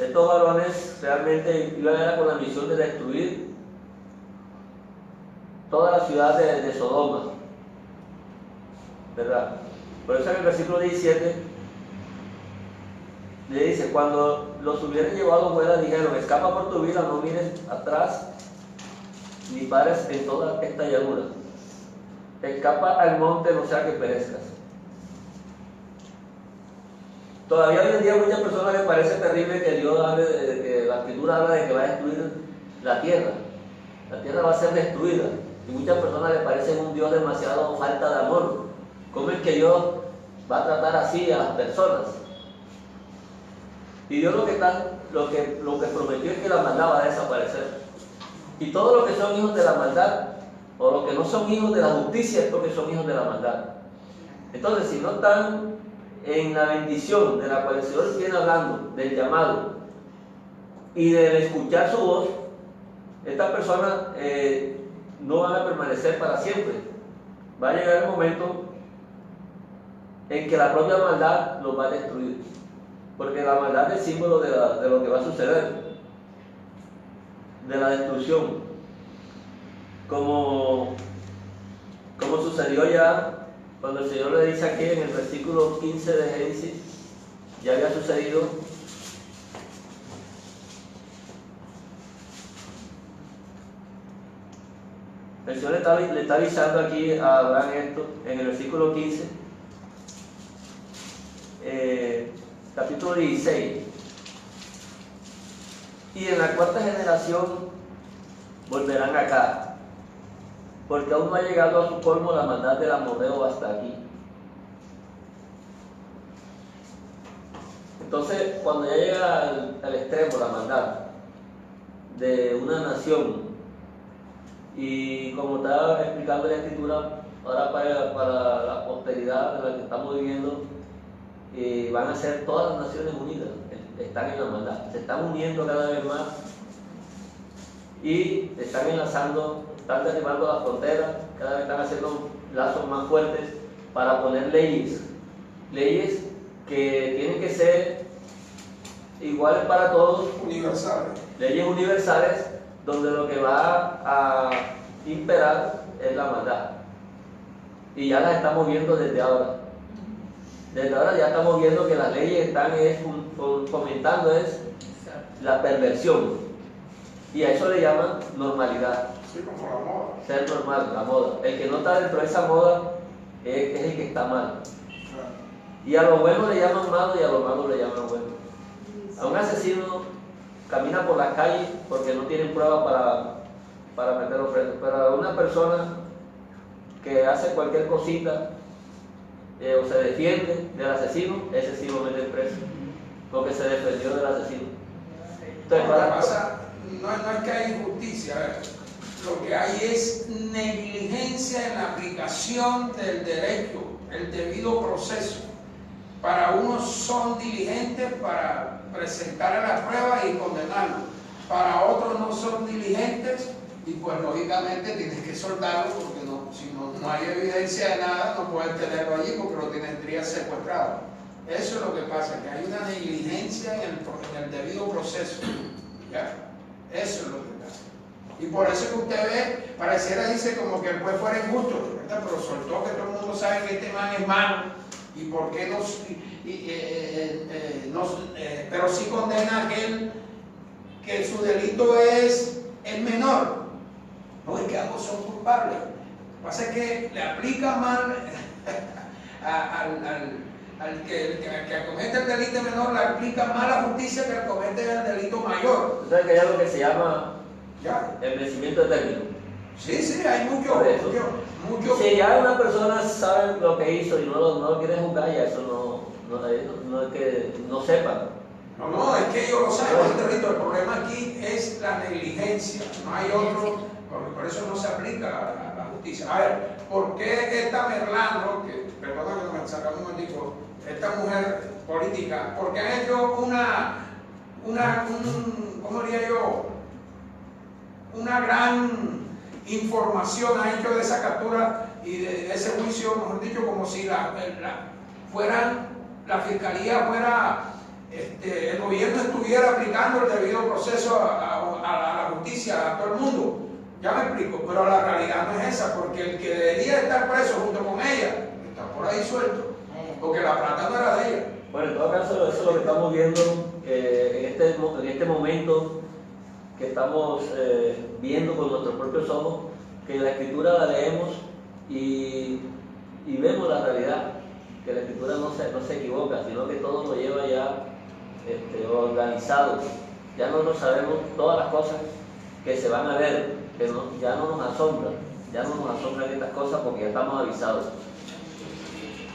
estos varones realmente iban a ir con la misión de destruir toda la ciudad de Sodoma, ¿verdad? Por eso en el versículo 17 le dice, cuando los hubieran llevado fuera, dijeron, escapa por tu vida, no mires atrás, ni pares en toda esta llanura. Escapa al monte, no sea que perezcas. Todavía hoy en día a muchas personas les parece terrible que Dios hable que la Escritura habla de que va a destruir la tierra. La tierra va a ser destruida. Y muchas personas les parece un Dios demasiado falta de amor. ¿Cómo es que Dios va a tratar así a las personas? Y Dios lo que prometió es que la maldad va a desaparecer. Y todos los que son hijos de la maldad, o los que no son hijos de la justicia, es porque son hijos de la maldad. Entonces, si no están en la bendición de la cual el Señor viene hablando, del llamado y del escuchar su voz, estas personas no van a permanecer para siempre. Va a llegar el momento en que la propia maldad los va a destruir, porque la maldad es símbolo de lo que va a suceder, de la destrucción, como sucedió ya cuando el Señor le dice aquí en el versículo 15 de Génesis, ya había sucedido. El Señor le está avisando aquí a Abraham esto en el versículo 15, capítulo 16. Y en la 4ª generación volverán acá, porque aún no ha llegado a su colmo la maldad del amorreo hasta aquí. Entonces, cuando ya llega al extremo la maldad de una nación, y como estaba explicando la Escritura, ahora para la posteridad de la que estamos viviendo, van a ser todas las naciones unidas, están en la maldad, se están uniendo cada vez más y están enlazando, están derribando las fronteras, cada vez están haciendo lazos más fuertes para poner leyes que tienen que ser iguales para todos, Universales. leyes universales, donde lo que va a imperar es la maldad. Y ya las estamos viendo desde ahora. Desde ahora ya estamos viendo que las leyes están fomentando la perversión. Y a eso le llaman normalidad. Sí, como la moda. Ser normal, la moda. El que no está dentro de esa moda es el que está mal. Y a lo bueno le llaman malo y a lo malo le llaman bueno. A un asesino camina por las calles porque no tienen prueba para meterlo preso. Pero a una persona que hace cualquier cosita o se defiende del asesino, ese sí lo meten preso. Porque se defendió del asesino. Entonces, Lo que pasa no es que hay injusticia, a ver, lo que hay es negligencia en la aplicación del derecho, el debido proceso. Para unos son diligentes para presentar a la prueba y condenarlo, para otros no son diligentes y pues lógicamente tienes que soltarlo porque si no hay evidencia de nada no puedes tenerlo allí porque lo tendrías secuestrado. Eso es lo que pasa, que hay una negligencia en el debido proceso. ¿Ya? Eso es lo que pasa. Y por eso que usted ve, pareciera, dice, como que el juez fuera injusto, ¿verdad? Pero soltó que todo el mundo sabe que este man es malo. ¿Y por qué pero sí condena a aquel que su delito es el menor? No, es que ambos son culpables. Lo que pasa es que le aplica mal al que comete el delito menor, le aplica más la justicia que al comete el delito mayor. ¿Tú sabes que hay algo que se llama ¿Ya? el vencimiento de término? Sí, hay mucho. Si ya una persona sabe lo que hizo y no lo quiere juzgar, ya eso no es que no sepa. No, es que ellos lo saben, el problema aquí es la negligencia, no hay otro, por eso no se aplica la justicia. A ver, ¿por qué esta Merlano, perdona que me saca un momentico, esta mujer política, por qué han hecho ¿cómo diría yo? Una gran información ha hecho de esa captura y de ese juicio, mejor dicho, como si la fiscalía fuera, el gobierno estuviera aplicando el debido proceso a la justicia, a todo el mundo. Ya me explico, pero la realidad no es esa, porque el que debería estar preso junto con ella está por ahí suelto, porque la plata no era de ella. Bueno, en todo caso, eso es lo que estamos viendo en este momento que estamos viendo con nuestros propios ojos, que la escritura la leemos y vemos la realidad, que la escritura no se equivoca, sino que todo lo lleva ya organizado. Ya no sabemos todas las cosas que se van a ver, que ya no nos asombran estas cosas porque ya estamos avisados.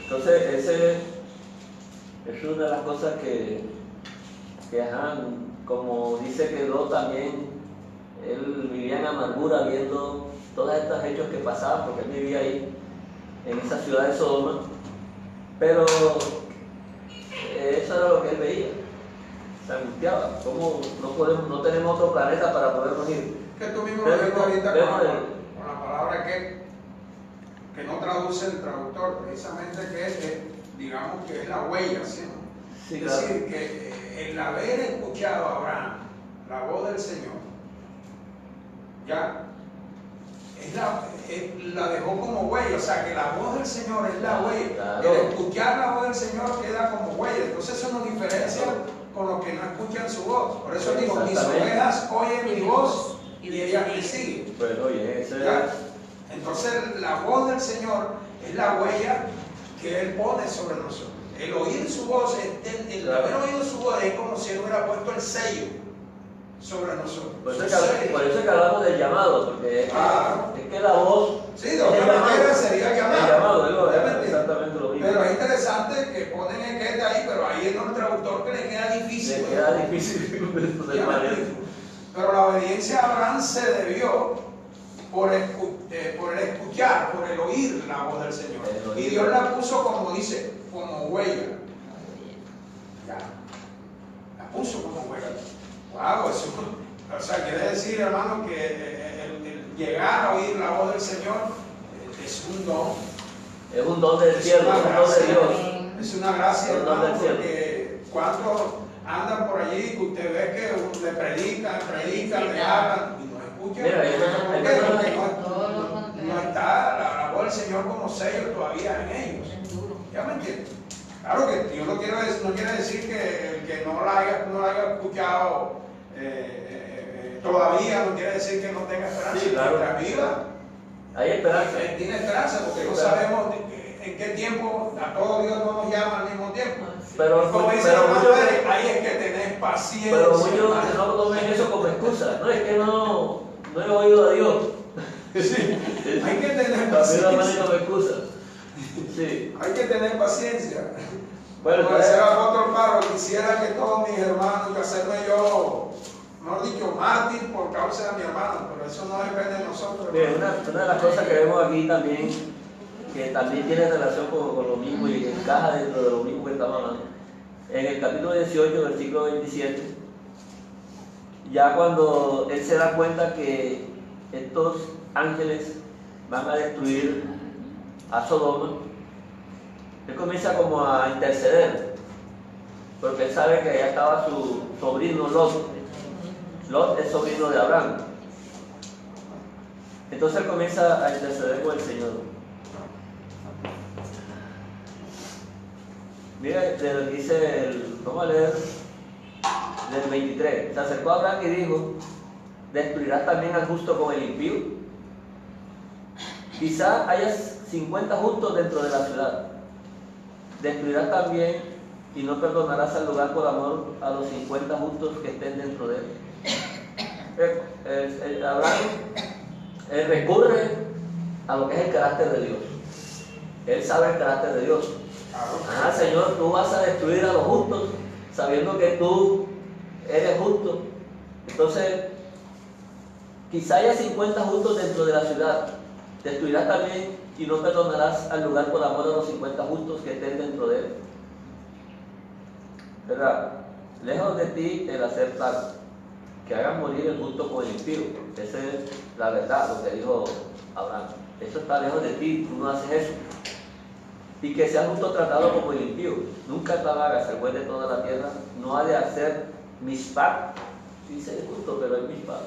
Entonces, esa es una de las cosas que como dice que Lot también, él vivía en amargura viendo todos estos hechos que pasaban, porque él vivía ahí, en esa ciudad de Sodoma, pero eso era lo que él veía, se angustiaba, ¿cómo no tenemos otro planeta para podernos ir? Que tú mismo lo dijiste ahorita con la palabra que no traduce el traductor, precisamente digamos que es la huella, ¿sí? Sí, es claro. decir, que el haber escuchado a Abraham la voz del Señor, ya, la dejó como huella, o sea que la voz del Señor es la huella. Claro. El escuchar la voz del Señor queda como huella, entonces eso nos diferencia con los que no escuchan su voz. Por eso digo, mis ovejas oyen mi voz y ellas me siguen. Bueno, oye, Entonces la voz del Señor es la huella que Él pone sobre nosotros. El oír su voz, el haber oído su voz es como si Él hubiera puesto el sello sobre nosotros. Por eso es que hablamos del llamado, porque es que la voz... Sí, de otra manera sería llamado. El llamado, es exactamente lo mismo. Pero es interesante que ponen el que está ahí, pero ahí es el traductor que le queda difícil. Le queda difícil de manera. Pero la obediencia a Abraham se debió por el escuchar, por el oír la voz del Señor. Y Dios la puso, como dice, como huella. Ya. La puso como huella. Wow, eso. O sea, quiere decir, hermano, que el llegar a oír la voz del Señor es un don. Es un don del cielo, es un don de Dios. Es una gracia, hermano, porque andan por allí que usted ve que le predican, le hablan y no escuchan. Mira, ¿Por qué? Porque no está la voz del Señor como sello todavía en ellos. ¿Ya me entiendes? Claro que yo no quiere decir que el que no la haya escuchado todavía no quiere decir que no tenga esperanza. Sí, claro. Nuestra vida hay esperanza. tiene esperanza porque no sabemos en qué tiempo a todos Dios no nos llama al mismo tiempo. Pero, Como dice pero la muchos, madre, ahí es que tenés paciencia. pero muchos no tomen eso como excusa. No, es que no he oído a Dios. Sí, hay que tener También la paciencia. mano como excusa. Sí. Hay que tener paciencia. Bueno, Como decía el apóstol Pablo, quisiera que todos mis hermanos, que hacerme yo, mejor dicho, mártir por causa de mi hermano, pero eso no depende de nosotros. bien, una de las cosas que vemos aquí también, que también tiene relación con lo mismo y encaja dentro de lo mismo que estamos hablando, en el capítulo 18, versículo 27, ya cuando él se da cuenta que estos ángeles van a destruir a Sodoma, él comienza como a interceder, porque él sabe que allá estaba su sobrino Lot. Lot es sobrino de Abraham. Entonces él comienza a interceder con el Señor. Mira, dice vamos a leer del 23. Se acercó a Abraham y dijo: ¿destruirás también al justo con el impío? Quizá haya 50 justos dentro de la ciudad. Destruirás también y no perdonarás al lugar por amor a los 50 justos que estén dentro de él. Abraham recurre a lo que es el carácter de Dios. Él sabe el carácter de Dios. Señor, tú vas a destruir a los justos sabiendo que tú eres justo. Entonces, quizá haya 50 justos dentro de la ciudad. Destruirás también y no perdonarás al lugar por amor a los 50 justos que estén dentro de él. ¿Verdad? Lejos de ti el hacer tal, que hagan morir el justo con el impío. Esa es la verdad, lo que dijo Abraham. Eso está lejos de ti, tú no haces eso. Y que sea justo tratado como el impío. Nunca tal hagas, el juez de toda la tierra no ha de hacer mishpat. Dice justo, pero es mishpat.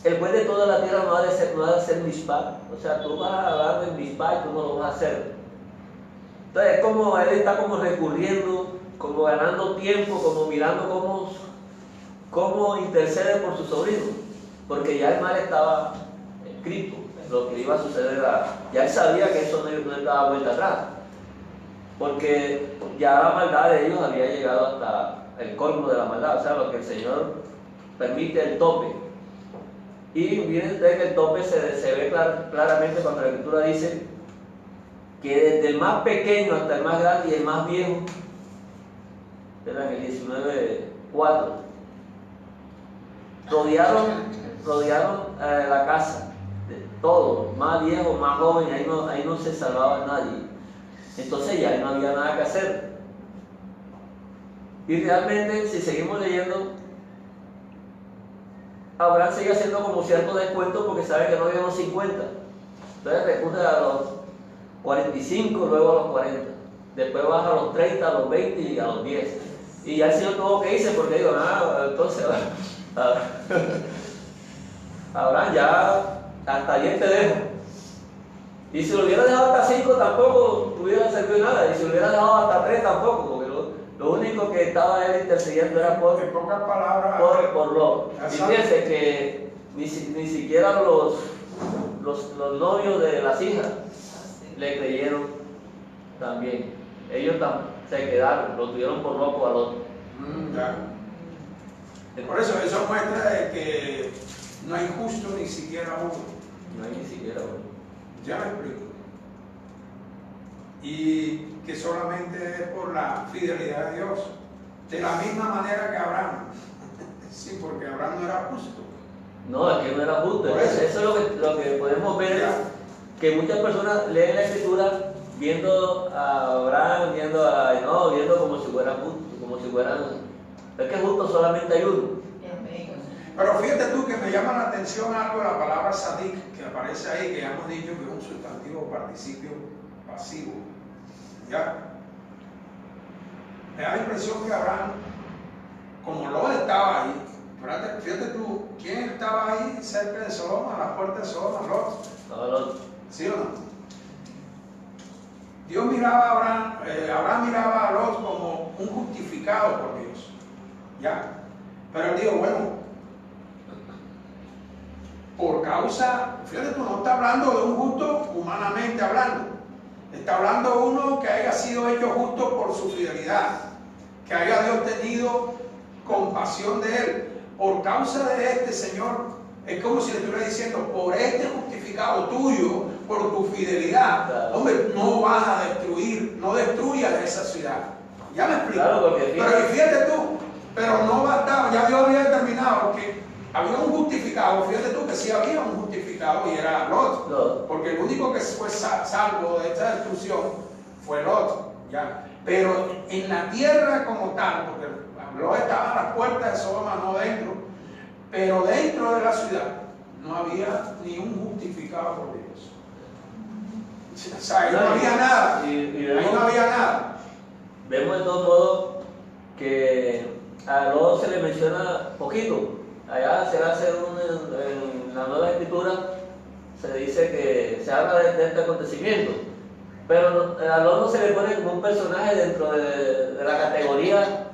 El juez de toda la tierra no ha de hacer mishpat. O sea, tú vas a hablar de mishpat y tú no lo vas a hacer. Entonces es como él está como recurriendo, como ganando tiempo, como mirando cómo intercede por su sobrino, porque ya el mal estaba escrito, lo que iba a suceder, ya él sabía que eso no estaba vuelta atrás, porque ya la maldad de ellos había llegado hasta el colmo de la maldad, o sea, lo que el Señor permite, el tope. Y miren ustedes que el tope se ve claramente cuando la Escritura dice que desde el más pequeño hasta el más grande y el más viejo, en el 19:4, rodearon la casa, de todos, más viejos, más jóvenes, ahí no se salvaba nadie. Entonces ya no había nada que hacer. Y realmente, si seguimos leyendo, Abraham sigue haciendo como cierto descuento porque sabe que no había unos 50. Entonces recurre a los 45, luego a los 40. Después baja a los 30, a los 20 y a los 10. Y ya el Señor tuvo que irse porque digo, entonces Abraham ya hasta 10 te dejo. Y si lo hubiera dejado hasta 5 tampoco hubiera servido de nada. Y si lo hubiera dejado hasta 3 tampoco, porque lo único que estaba él intercediendo era por En pocas palabras, por Lot. Y fíjense que ni siquiera los novios de las hijas le creyeron también. Ellos se quedaron, lo tuvieron por loco al otro. Por eso muestra de que no hay justo ni siquiera uno. No hay ni siquiera uno. Ya me explico. Y que solamente es por la fidelidad de Dios. De la misma manera que Abraham. Sí, porque Abraham no era justo. No, es que no era justo. Eso es lo que podemos ver, que muchas personas leen la Escritura viendo a Abraham, viendo como si fueran justos, como si fueran... Es que justo solamente hay uno. Pero fíjate tú que me llama la atención algo de la palabra sadik, que aparece ahí, que ya hemos dicho que es un sustantivo participio pasivo. ¿Ya? me da la impresión que Abraham, como Lot estaba ahí, fíjate tú, ¿quién estaba ahí cerca de Sodoma, a las puertas de Sodoma? Lot. No, Lot. ¿Sí o no? Dios miraba a Abraham, Abraham miraba a Lot como un justificado por Dios. ¿Ya? Pero él dijo, bueno, por causa, fíjate tú, no está hablando de un justo humanamente hablando. Está hablando de uno que haya sido hecho justo por su fidelidad, que haya Dios tenido compasión de él. Por causa de este Señor, es como si le estuviera diciendo, por este justificado tuyo, por tu fidelidad, claro. Hombre, no vas a destruir, no destruyas esa ciudad. Ya me explico. Claro, porque fíjate tú, pero no bastaba, ya Dios había determinado que había un justificado, fíjate tú que sí había un justificado y era Lot. Lot. Porque el único que fue salvo de esta destrucción fue Lot. ¿Ya? Pero en la tierra como tal, porque Lot estaba a las puertas de Sodoma, no dentro, pero dentro de la ciudad no había ni un justificado por Dios. O sea, ahí no había nada. Ahí no había nada. Vemos de todos modos que a Lot se le menciona poquito. Allá se hace en la Nueva Escritura, se dice que se habla de este acontecimiento, pero a Lot no se le pone como un personaje dentro de la categoría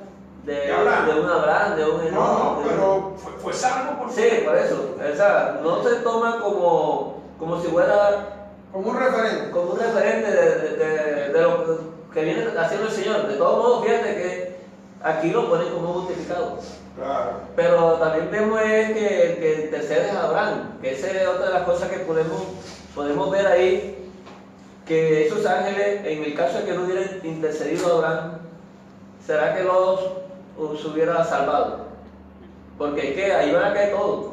de un Abraham, de un Enoch. No, pero fue salvo por Sí, por eso. O sea, no se toma como si fuera como un referente. Como un referente de lo que viene haciendo el Señor. De todos modos, fíjate que aquí lo ponen como justificado. Claro. Pero también vemos que el tercero es Abraham, que esa es otra de las cosas que podemos ver ahí, que esos ángeles, en el caso de que no hubieran intercedido a Abraham, ¿será que los se hubiera salvado? Porque es que ahí van a caer todos.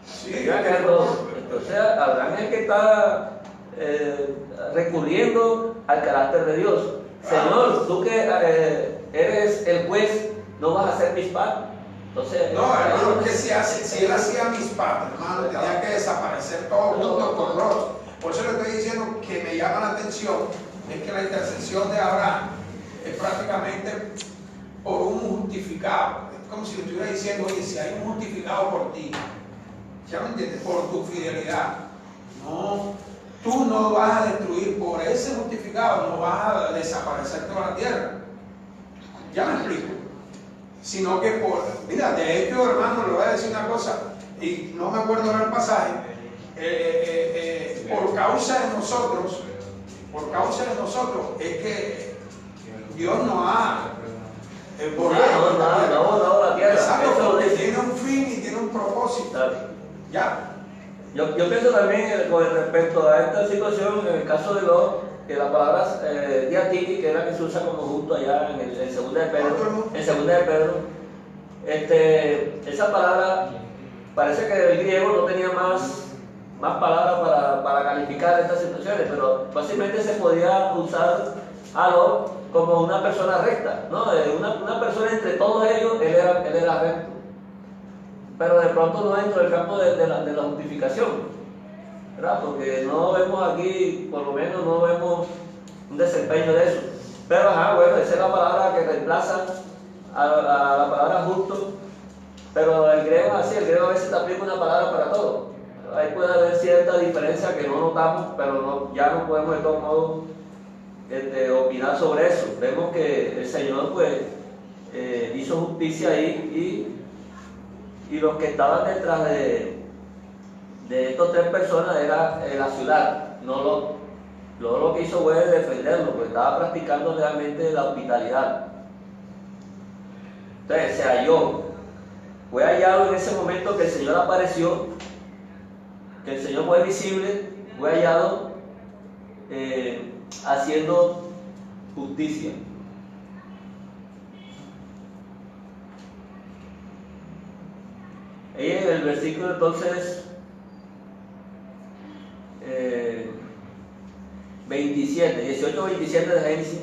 Sí, Ahí van a caer todos. Entonces Abraham es el que está recurriendo al carácter de Dios. Señor, tú que eres el juez, no vas a hacer mis partes. Entonces, no, hermano, que si él hacía mis partes, hermano, tenía que desaparecer todo junto con Lot. Por eso le estoy diciendo que me llama la atención, es que la intercesión de Abraham es prácticamente por un justificado. Es como si le estuviera diciendo, oye, si hay un justificado por ti, ¿ya me entiendes? Por tu fidelidad. No, tú no vas a destruir por ese justificado, no vas a desaparecer toda la tierra. ¿Ya me explico? Sino que mira, de hecho, hermano, le voy a decir una cosa, y no me acuerdo del pasaje, por causa de nosotros, es que Dios nos ha borrado la tierra. Exacto, porque tiene un fin y tiene un propósito. Claro. Ya. Yo pienso también con respecto a esta situación, en el caso de Lot, que la palabra diatiki, que es la que se usa como justo allá en segunda de Pedro, esa palabra parece que el griego no tenía más palabras para calificar estas situaciones, pero básicamente se podía usar a Lot como una persona recta, ¿no? Una persona entre todos ellos, él era recto, pero de pronto no dentro del campo de la justificación, ¿verdad? Porque no vemos aquí, por lo menos no vemos un desempeño de eso. Pero bueno, esa es la palabra que reemplaza a la palabra justo. Pero el griego es así, el griego a veces te aplica una palabra para todo. Ahí puede haber cierta diferencia que no notamos, pero ya no podemos de todos modos opinar sobre eso. Vemos que el Señor pues hizo justicia ahí y los que estaban detrás de estas tres personas era la ciudad, no Lot. Lo que hizo fue defenderlo, porque estaba practicando realmente la hospitalidad. Entonces fue hallado en ese momento que el Señor apareció, que el Señor fue visible, fue hallado haciendo justicia. Y en el versículo entonces 18-27 de Génesis,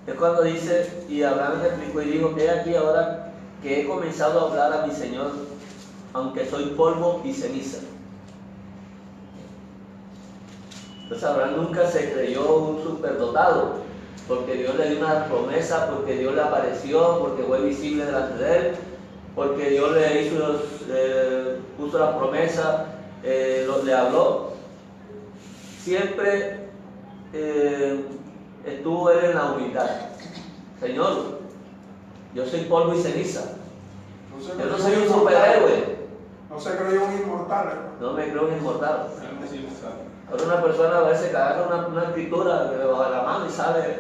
es cuando dice, y Abraham replicó y dijo, he aquí ahora que he comenzado a hablar a mi Señor, aunque soy polvo y ceniza. Entonces Abraham nunca se creyó un superdotado, porque Dios le dio una promesa, porque Dios le apareció, porque fue visible delante de él, porque Dios le puso la promesa, le habló. Siempre estuvo él en la humildad. Señor, yo soy polvo y ceniza. Yo no soy un superhéroe. No se creyó un inmortal, hermano. No me creo un inmortal. Ahora una persona a veces que agarra una escritura que le baja la mano y sale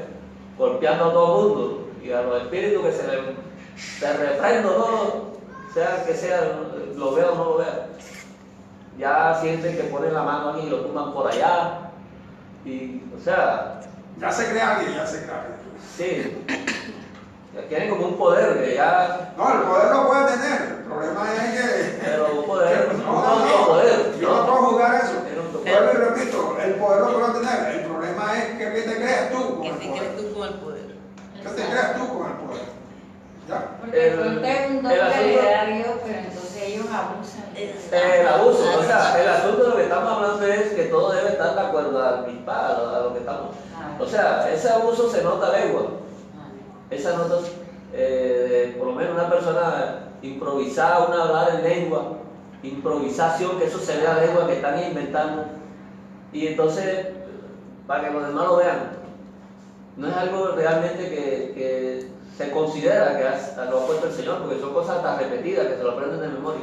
golpeando a todo el mundo. Y a los espíritus que se reprendo todo, sea que sea, lo vea o no lo vea. Ya sienten que ponen la mano aquí y lo tumban por allá. Y, o sea... Ya se cree alguien, ya se cree alguien. Sí. Ya tienen como un poder que ya... No, el poder lo puede tener. El problema es que... Pero un poder, No, un autopoder. yo no puedo jugar eso. Era un Vuelvo y repito, el poder lo puedo tener. El problema es que ¿qué te crees tú con ¿Qué el te poder? crees tú con el poder? ¿Qué te crees tú con el poder? ¿Ya? Porque el fronte es un don el asunto- que le da Dios, pero entonces ellos abusan. El abuso, o sea, el asunto de lo que estamos hablando es que todo debe estar de acuerdo al pispado, a lo que estamos. O sea, ese abuso se nota a legua. Esa nota, por lo menos una persona improvisada, una hablar en lengua, improvisación, que eso se ve a legua que están inventando. Y entonces, para que los demás lo vean, no es algo realmente que se considera que lo ha puesto el Señor, porque son cosas tan repetidas que se lo aprenden de memoria.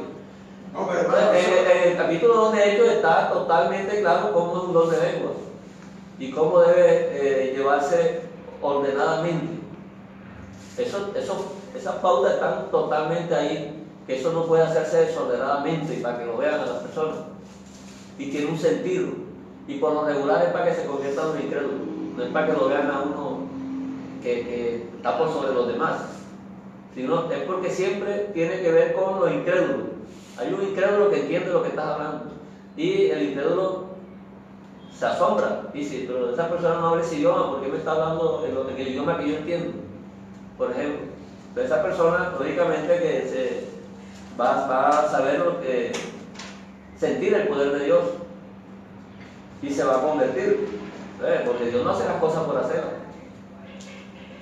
No, pero hermano, En el capítulo 2 de Hechos está totalmente claro cómo es un don de lengua y cómo debe llevarse ordenadamente. Esas pautas están totalmente ahí, que eso no puede hacerse desordenadamente y para que lo vean a las personas. Y tiene un sentido. Y por lo regular es para que se conviertan en un incrédulo, no es para que lo vean a uno que está por sobre los demás, sino es porque siempre tiene que ver con los incrédulos. Hay un incrédulo que entiende lo que estás hablando y el incrédulo se asombra, dice, pero esa persona no habla ese idioma, ¿por qué me está hablando en el idioma que yo entiendo? Por ejemplo, entonces esa persona lógicamente que va a saber sentir el poder de Dios y se va a convertir, porque Dios no hace las cosas por hacerlas,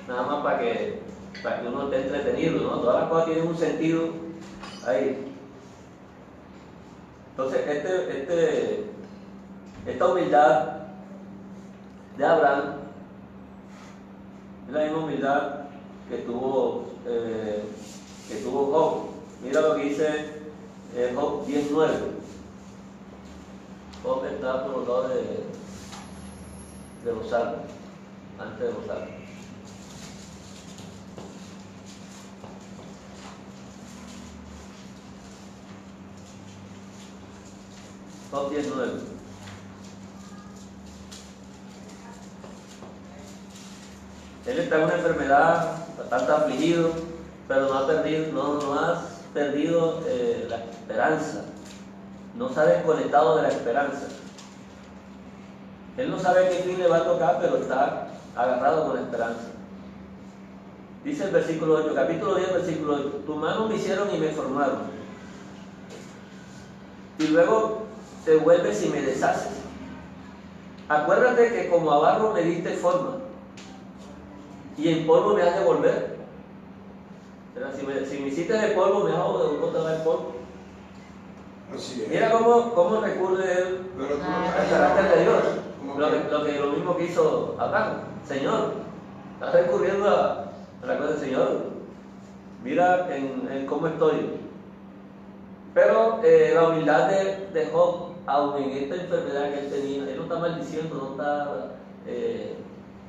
nada más para que uno esté entretenido, ¿no? Todas las cosas tienen un sentido ahí. Entonces, esta humildad de Abraham es la misma humildad que tuvo Job. Mira lo que dice Job 10:9. Job está por los lados de los salmos, antes de los salmos. Job 10:9. Él está en una enfermedad, bastante afligido, pero no ha perdido la esperanza. No se ha desconectado de la esperanza. Él no sabe qué fin le va a tocar, pero está agarrado con la esperanza. Dice el versículo 8, capítulo 10, versículo 8. Tus manos me hicieron y me formaron. Y luego te vuelves y me deshaces. Acuérdate que como a barro me diste forma y en polvo me has de volver. Si me hiciste de polvo, me hago de un de polvo. Así es. Mira cómo recurre él Pero tú no al estás carácter de Dios. como Lo mismo que hizo Abraham. Señor, estás recurriendo a la cosa del Señor. Mira en cómo estoy. Pero la humildad de Job, aun en esta enfermedad que él tenía, él no está maldiciendo, no está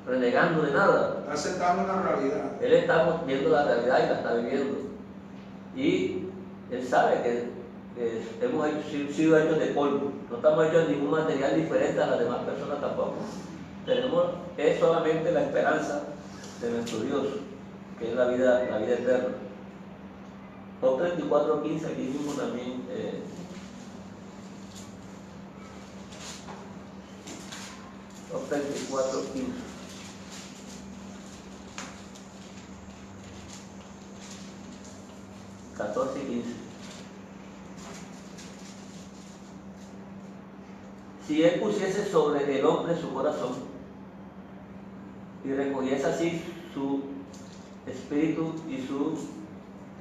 renegando de nada. está aceptando una realidad. Él está viendo la realidad y la está viviendo. Y él sabe que hemos sido hechos de polvo. No estamos hechos de ningún material diferente a las demás personas tampoco. Es solamente la esperanza de nuestro Dios, que es la vida eterna. Job 34:15, aquí mismo también. Job 34:15. y 15. Si él pusiese sobre el hombre su corazón y y recogiese así su espíritu y su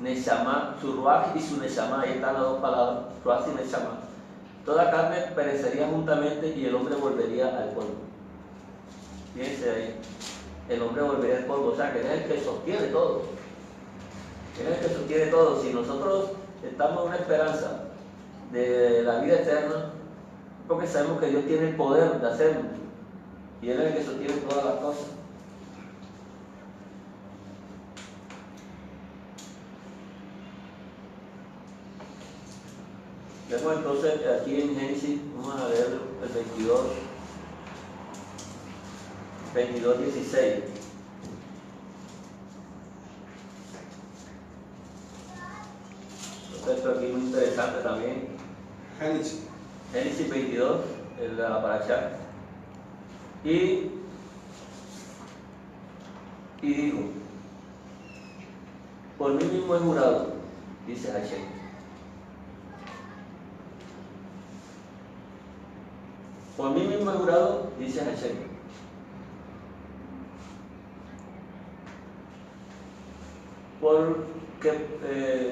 neshama, su ruach y su neshama, ahí están las dos palabras, ruach y neshama. Toda carne perecería juntamente y el hombre volvería al polvo. Fíjense ahí, el hombre volvería al polvo, o sea que es el que sostiene todo. Es el que sostiene todo. Si nosotros estamos en una esperanza de la vida eterna, porque sabemos que Dios tiene el poder de hacerlo y Él es el que sostiene todas las cosas. Vemos entonces aquí en Génesis, vamos a leer el 22:16. Esto aquí es muy interesante también. Génesis 22, la parashá. Y dijo, por mí mismo he jurado, dice Hashem. Por mí mismo he jurado, dice Hashem.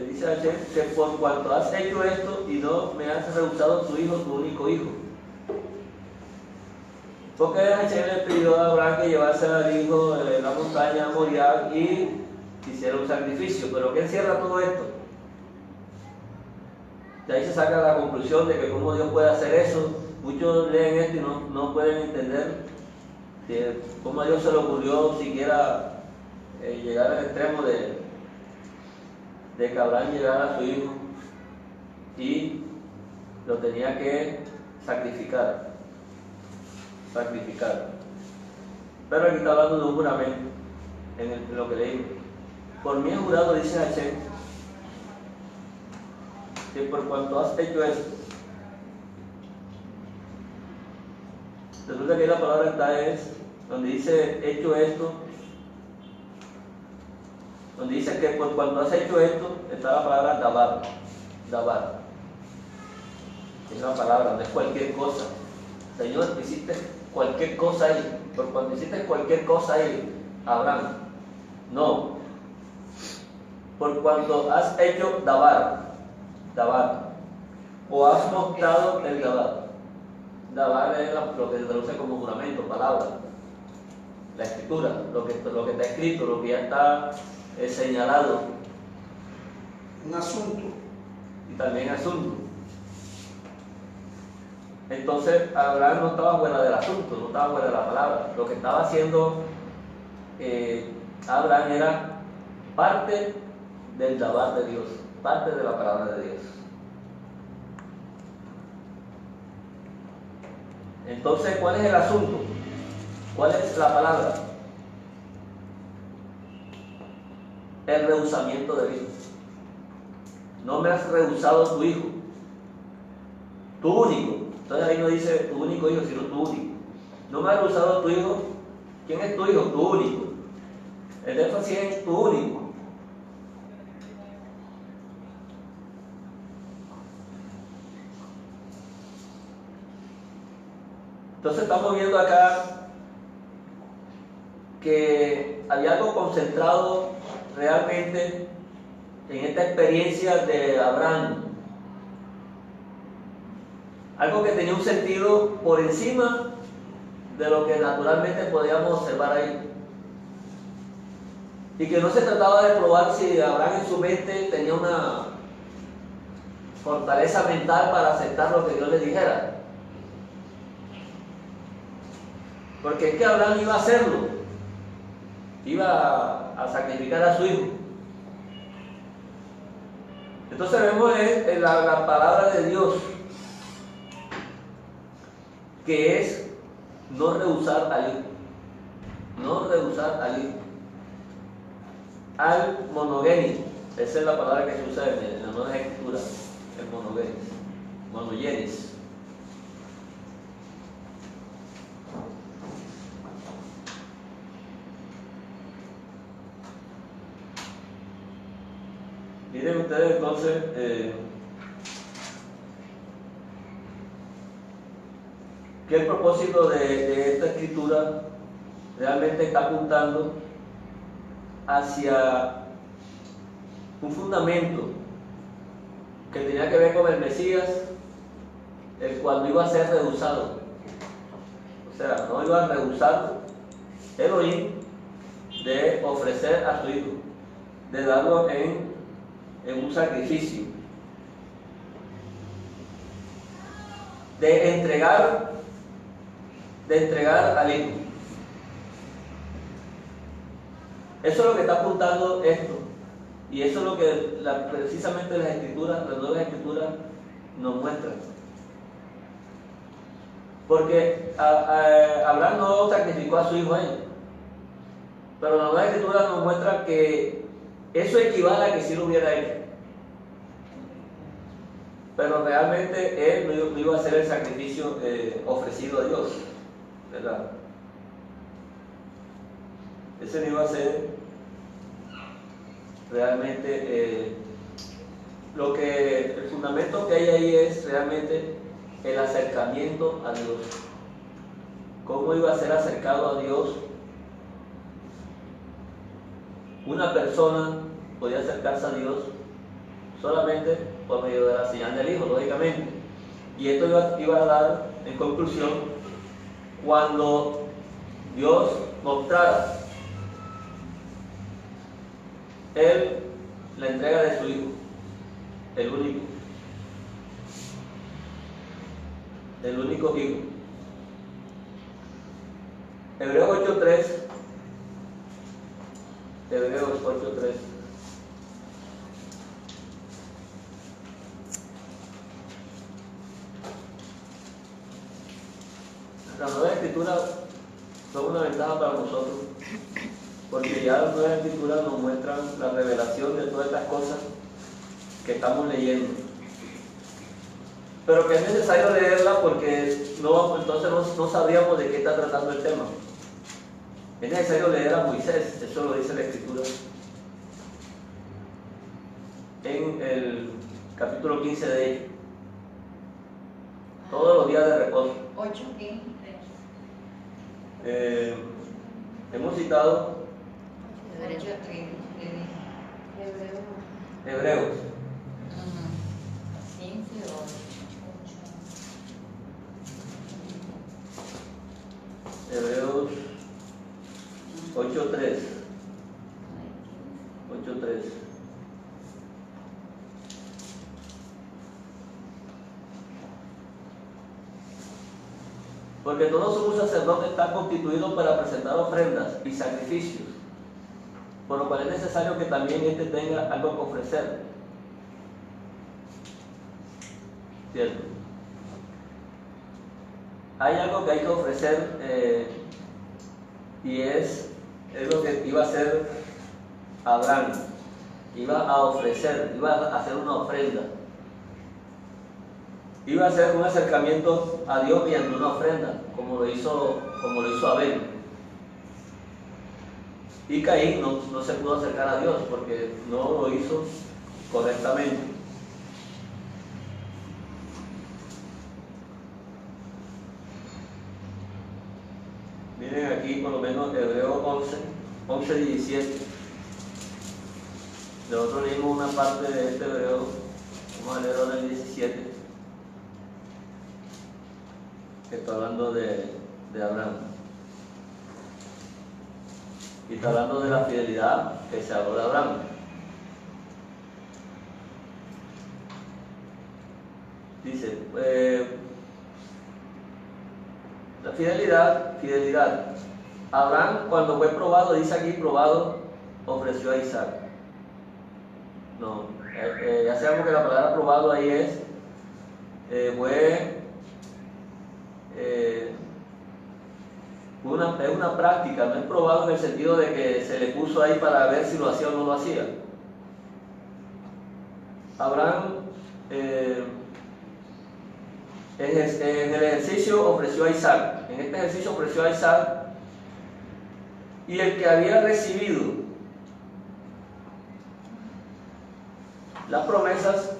Dice Hashem, que por cuanto has hecho esto y no me has rehusado tu hijo, tu único hijo. Porque Hashem le pidió a Abraham que llevase al hijo de la montaña a Moriah y hiciera un sacrificio. Pero ¿qué encierra todo esto? De ahí se saca la conclusión de que cómo Dios puede hacer eso. Muchos leen esto y no pueden entender cómo a Dios se le ocurrió siquiera llegar al extremo de que Abraham llegara a su hijo y lo tenía que sacrificar. Pero aquí está hablando de un juramento en lo que leímos. Por mí he jurado, dice Hashem, que por cuanto has hecho esto. Resulta que la palabra está es donde dice hecho esto, donde dice que por cuanto has hecho esto, está la palabra dabar. Es una palabra, no es cualquier cosa. Señor, hiciste cualquier cosa ahí, por cuanto hiciste cualquier cosa ahí, Abraham. No. Por cuanto has hecho dabar, o has mostrado el dabar. Dabar es lo que se traduce como juramento, palabra, la escritura, lo que está escrito, lo que ya está señalado. Un asunto. Y también asunto. Entonces Abraham no estaba fuera del asunto, no estaba fuera de la palabra. Lo que estaba haciendo Abraham era parte del dabar de Dios, parte de la palabra de Dios. Entonces, ¿cuál es el asunto? ¿Cuál es la palabra? El rehusamiento del hijo. No me has rehusado tu hijo, tu único. Entonces ahí no dice tu único hijo, sino tu único. No me has rehusado tu hijo. ¿Quién es tu hijo? Tu único. El énfasis es tu único. Entonces estamos viendo acá que había algo concentrado realmente en esta experiencia de Abraham. Algo que tenía un sentido por encima de lo que naturalmente podíamos observar ahí. Y que no se trataba de probar si Abraham en su mente tenía una fortaleza mental para aceptar lo que Dios le dijera. Porque es que Abraham iba a hacerlo, iba a sacrificar a su hijo. Entonces vemos en la palabra de Dios, que es no rehusar al hijo, no rehusar al hijo, al monogénito. Esa es la palabra que se usa en la Nueva Escritura, el monogenes. Miren ustedes entonces, que el propósito de esta escritura realmente está apuntando hacia un fundamento que tenía que ver con el Mesías, el cual iba a ser rehusado. O sea, no iba a rehusar Elohim de ofrecer a su hijo, de darlo en un sacrificio, de entregar al hijo. Eso es lo que está apuntando esto, y eso es lo que precisamente las nuevas escrituras nos muestran. Porque Abraham no sacrificó a su hijo a él, pero la nueva escritura nos muestra que eso equivale a que sí lo hubiera hecho, pero realmente él no iba a hacer el sacrificio ofrecido a Dios, ¿verdad? Ese no iba a ser realmente el fundamento que hay ahí es realmente el acercamiento a Dios. ¿Cómo iba a ser acercado a Dios? Una persona podía acercarse a Dios solamente por medio de la señal del Hijo, lógicamente. Y esto iba a dar en conclusión cuando Dios mostrara la entrega de su Hijo, el único Hijo. Hebreos 8:3. Hebreos 8:3. Las nuevas escrituras son una ventaja para nosotros, porque ya las nuevas escrituras nos muestran la revelación de todas estas cosas que estamos leyendo. Pero que es necesario leerla porque entonces no sabríamos de qué está tratando el tema. Es necesario leer a Moisés, eso lo dice la Escritura. En el capítulo 15 de ella. Todos los días de reposo. 8:15. Hemos citado Derecho a Hebreos. 15:8. Hebreos 8:3. 8:3. Porque todo sumo sacerdote está constituido para presentar ofrendas y sacrificios, por lo cual es necesario que también éste tenga algo que ofrecer. ¿Cierto? Hay algo que hay que ofrecer y es lo que iba a hacer Abraham. Iba a ofrecer, iba a hacer una ofrenda. Iba a hacer un acercamiento a Dios mediante una ofrenda, como lo hizo Abel. Y Caín no se pudo acercar a Dios porque no lo hizo correctamente. Miren aquí por lo menos Hebreos 11:17. Nosotros leímos una parte de este Hebreo, vamos a leer ahora el 17. Que está hablando de Abraham. Y está hablando de la fidelidad que se habló de Abraham. Dice, la fidelidad. Abraham, cuando fue probado, dice aquí probado, ofreció a Isaac. No, ya sabemos que la palabra probado ahí es una práctica, no es probado en el sentido de que se le puso ahí para ver si lo hacía o no lo hacía. Abraham en el ejercicio ofreció a Isaac. En este ejercicio ofreció a Isaac, y el que había recibido las promesas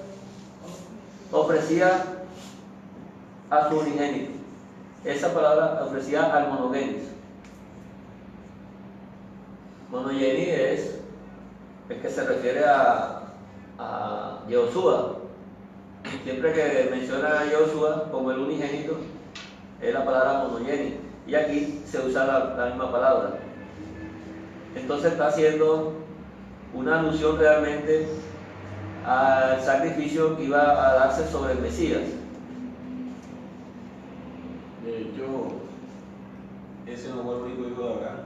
ofrecía a su unigénito. Esa palabra ofrecía al monogenes. Monogeni es el que se refiere a Yehoshua. Siempre que menciona a Yehoshua como el unigénito, es la palabra monogeni. Y aquí se usa la misma palabra. Entonces está haciendo una alusión realmente al sacrificio que iba a darse sobre el Mesías. De hecho, ese no fue el único hijo de Abraham.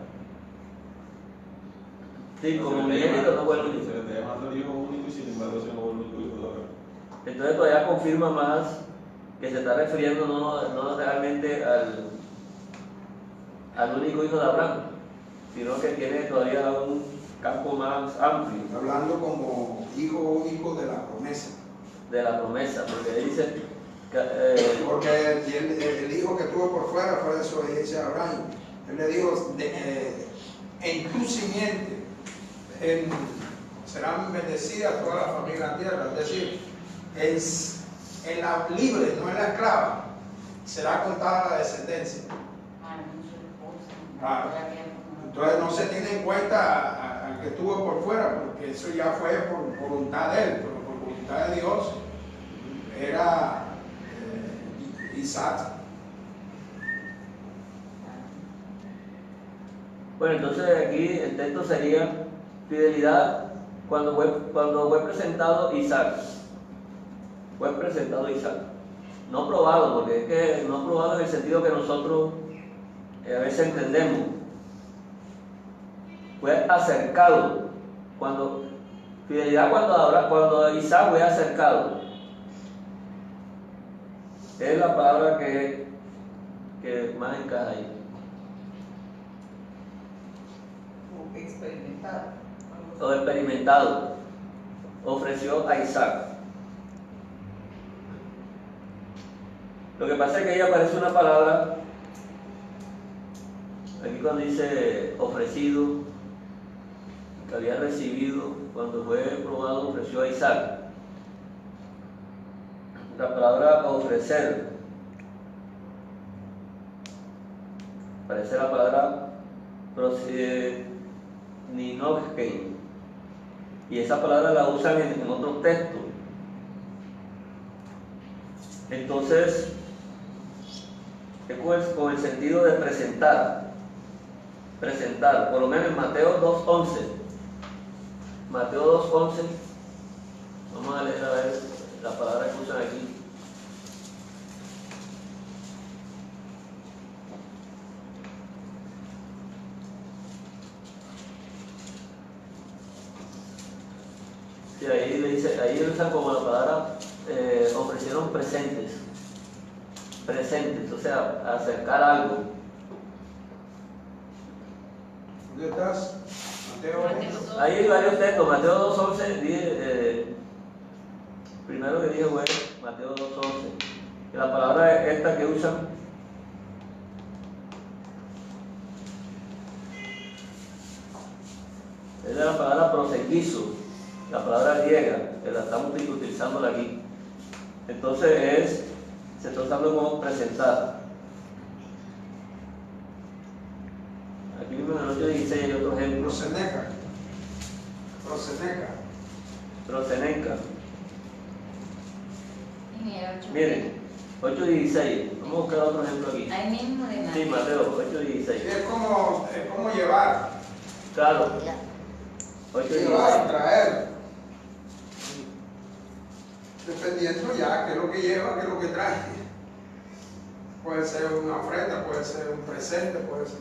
Sí, como unigénito no fue el único. Se le está llamando el hijo único y sin embargo ese no fue el único hijo de Abraham. Entonces todavía confirma más que se está refiriendo no realmente al único hijo de Abraham, sino que tiene todavía un campo más amplio Hablando como hijo único de la promesa. de la promesa, porque dice que, Porque el hijo que tuvo por fuera fue desobediencia a Abraham. Él le dijo, en tu simiente serán bendecidas todas las familias de la tierra. Es decir, en la libre, no en la esclava, será contada la descendencia. Claro. Entonces no se tiene en cuenta al que estuvo por fuera, porque eso ya fue por voluntad de él, pero por voluntad de Dios era Isaac. bueno, entonces aquí el texto sería fidelidad cuando fue presentado Isaac. Fue presentado Isaac. No probado, porque es que no probado en el sentido que nosotros a veces entendemos. Fue acercado. Fidelidad cuando Isaac fue acercado. Es la palabra que más encaja ahí. O experimentado. O experimentado. Ofreció a Isaac. Lo que pasa es que ahí aparece una palabra, aquí cuando dice ofrecido, que había recibido, cuando fue probado, ofreció a Isaac. La palabra ofrecer, aparece la palabra proseninovkei, y esa palabra la usan en otros textos. Entonces, es con el sentido de presentar, por lo menos en Mateo 2.11. Mateo 2.11, vamos a leer a ver la palabra que usan aquí. Sí, ahí le dice, ahí usan como la palabra ofrecieron presentes, o sea, acercar algo. ¿Dónde estás? Mateo. Ahí hay varios textos. Mateo 2.11, primero que dije fue Mateo 2.11. Y la palabra esta que usan es de la palabra prosequizo, la palabra griega, que la estamos utilizando aquí. Entonces se está usando como presentar. Aquí mismo en el 8.16 hay otro ejemplo. Prosenenca. Miren, 8.16. Vamos a buscar otro ejemplo aquí. Ahí mismo de Sí, Mateo 8.16. Es como llevar. Claro. Llevar, 8.16. traer. Dependiendo ya qué es lo que lleva, qué es lo que trae. Puede ser una ofrenda, puede ser un presente, puede ser.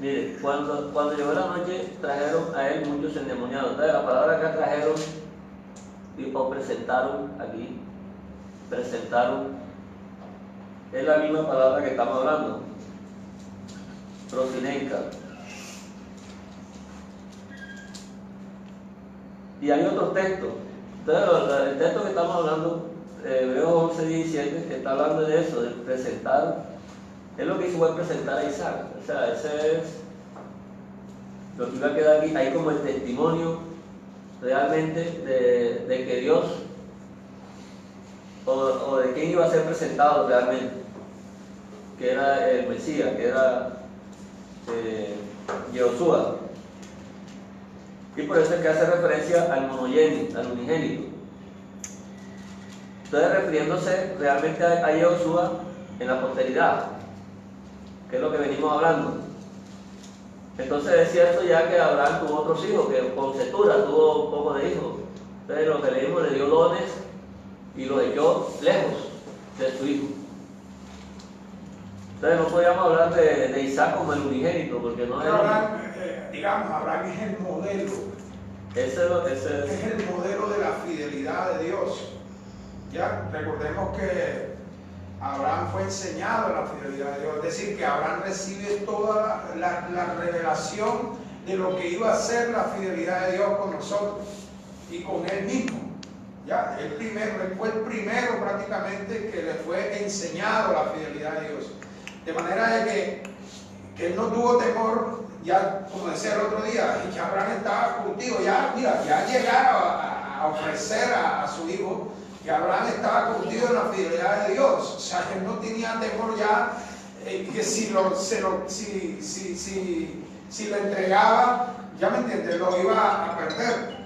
Mire, cuando llegó la noche trajeron a él muchos endemoniados. Entonces la palabra que trajeron o presentaron aquí, es la misma palabra que estamos hablando. Prosinenca. Y hay otros textos. Entonces el texto que estamos hablando, Hebreos 11:17, que está hablando de eso, de presentar. Es lo que hizo fue presentar a Isaac. O sea, ese es lo que iba a quedar aquí, ahí como el testimonio realmente de que Dios, o de quién iba a ser presentado realmente, que era el Mesías, que era Yehoshua. Y por eso es que hace referencia al monogénito, al unigénito. Entonces, refiriéndose realmente a Yoshua en la posteridad, que es lo que venimos hablando. Entonces es cierto ya que Abraham tuvo otros hijos, que con Cetura tuvo poco de hijos. Entonces lo que leímos, le dio dones y lo echó lejos de su hijo. Entonces no podíamos hablar de Isaac como el unigénito, porque no Pero era... Abraham, digamos, Abraham es el modelo. Ese Es el modelo de la fidelidad de Dios. Ya, recordemos que Abraham fue enseñado a la fidelidad de Dios, es decir, que Abraham recibe toda la revelación de lo que iba a ser la fidelidad de Dios con nosotros y con él mismo. Ya, él fue el primero prácticamente que le fue enseñado la fidelidad de Dios. De manera de que él no tuvo temor, ya como decía el otro día, y que Abraham estaba curtido, ya llegaron a ofrecer a su hijo. Que Abraham estaba curtido en la fidelidad de Dios, o sea, que él no tenía temor ya que si le entregaba, ya me entiendes, lo iba a perder,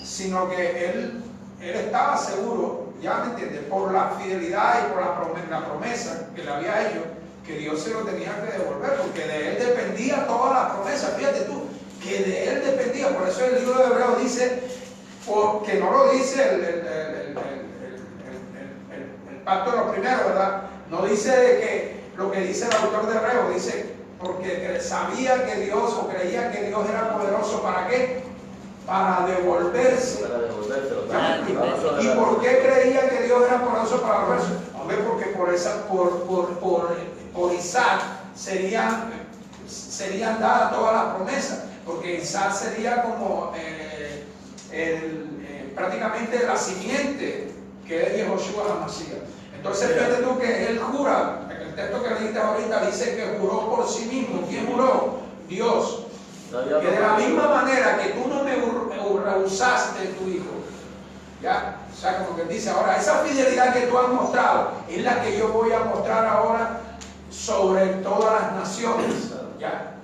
sino que él estaba seguro, ya me entiendes, por la fidelidad y por la promesa que le había hecho, que Dios se lo tenía que devolver, porque de él dependía toda la promesa. Fíjate tú, que de él dependía. Por eso el libro de Hebreos dice, porque no lo dice el pacto de los primeros, ¿verdad? No dice que lo que dice el autor de Hebreos, dice porque sabía que Dios, o creía que Dios era poderoso. ¿Para qué? Para devolverse. Para devolvérselo. ¿Y por qué creía que Dios era poderoso para devolverse? Hombre, porque por Isaac serían dadas todas las promesas, porque Isaac sería como prácticamente la simiente que es Yehoshua HaMashiach. Entonces fíjate tú que él jura, el texto que leíste ahorita dice que juró por sí mismo. ¿Quién juró? Dios. Que de la misma manera que tú no me rehusaste tu hijo, ¿ya? O sea, como que dice ahora, esa fidelidad que tú has mostrado es la que yo voy a mostrar ahora sobre todas las naciones, ¿ya?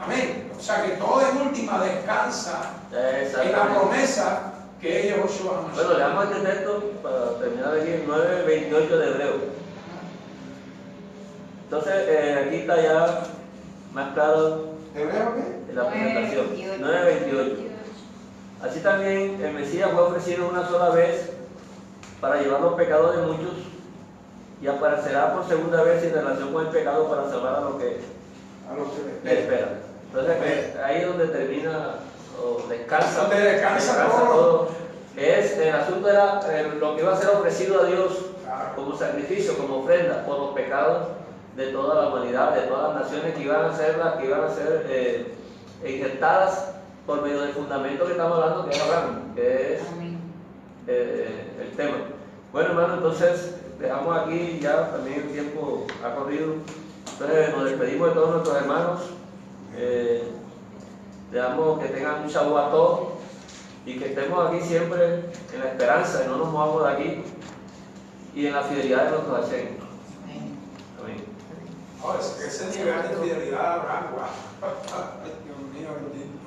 Amén. O sea, que todo en última descansa en la promesa que es Yehoshua HaMashiach. Bueno, leamos este texto para terminar aquí, el 9:28 de Hebreo. Entonces, aquí está ya más claro ¿Hebreo qué? en la presentación. 9:28. Así también el Mesías fue ofrecido una sola vez para llevar los pecados de muchos y aparecerá por segunda vez en relación con el pecado para salvar a los que le esperan. Entonces, ahí es donde termina o descansa. Donde descansa todo. El asunto era lo que iba a ser ofrecido a Dios Claro. como sacrificio, como ofrenda por los pecados de toda la humanidad, de todas las naciones que iban a ser injertadas por medio del fundamento que estamos hablando, que es Abraham, que es el tema. Bueno, hermano, entonces dejamos aquí, ya también el tiempo ha corrido. Entonces nos despedimos de todos nuestros hermanos. Deseamos que tengan un Shavuot Tov y que estemos aquí siempre en la esperanza, y no nos movamos de aquí, y en la fidelidad de nuestro Hashem. Amén. Oh, ese nivel de fidelidad de Abraham, wow. Dios mío, bendito.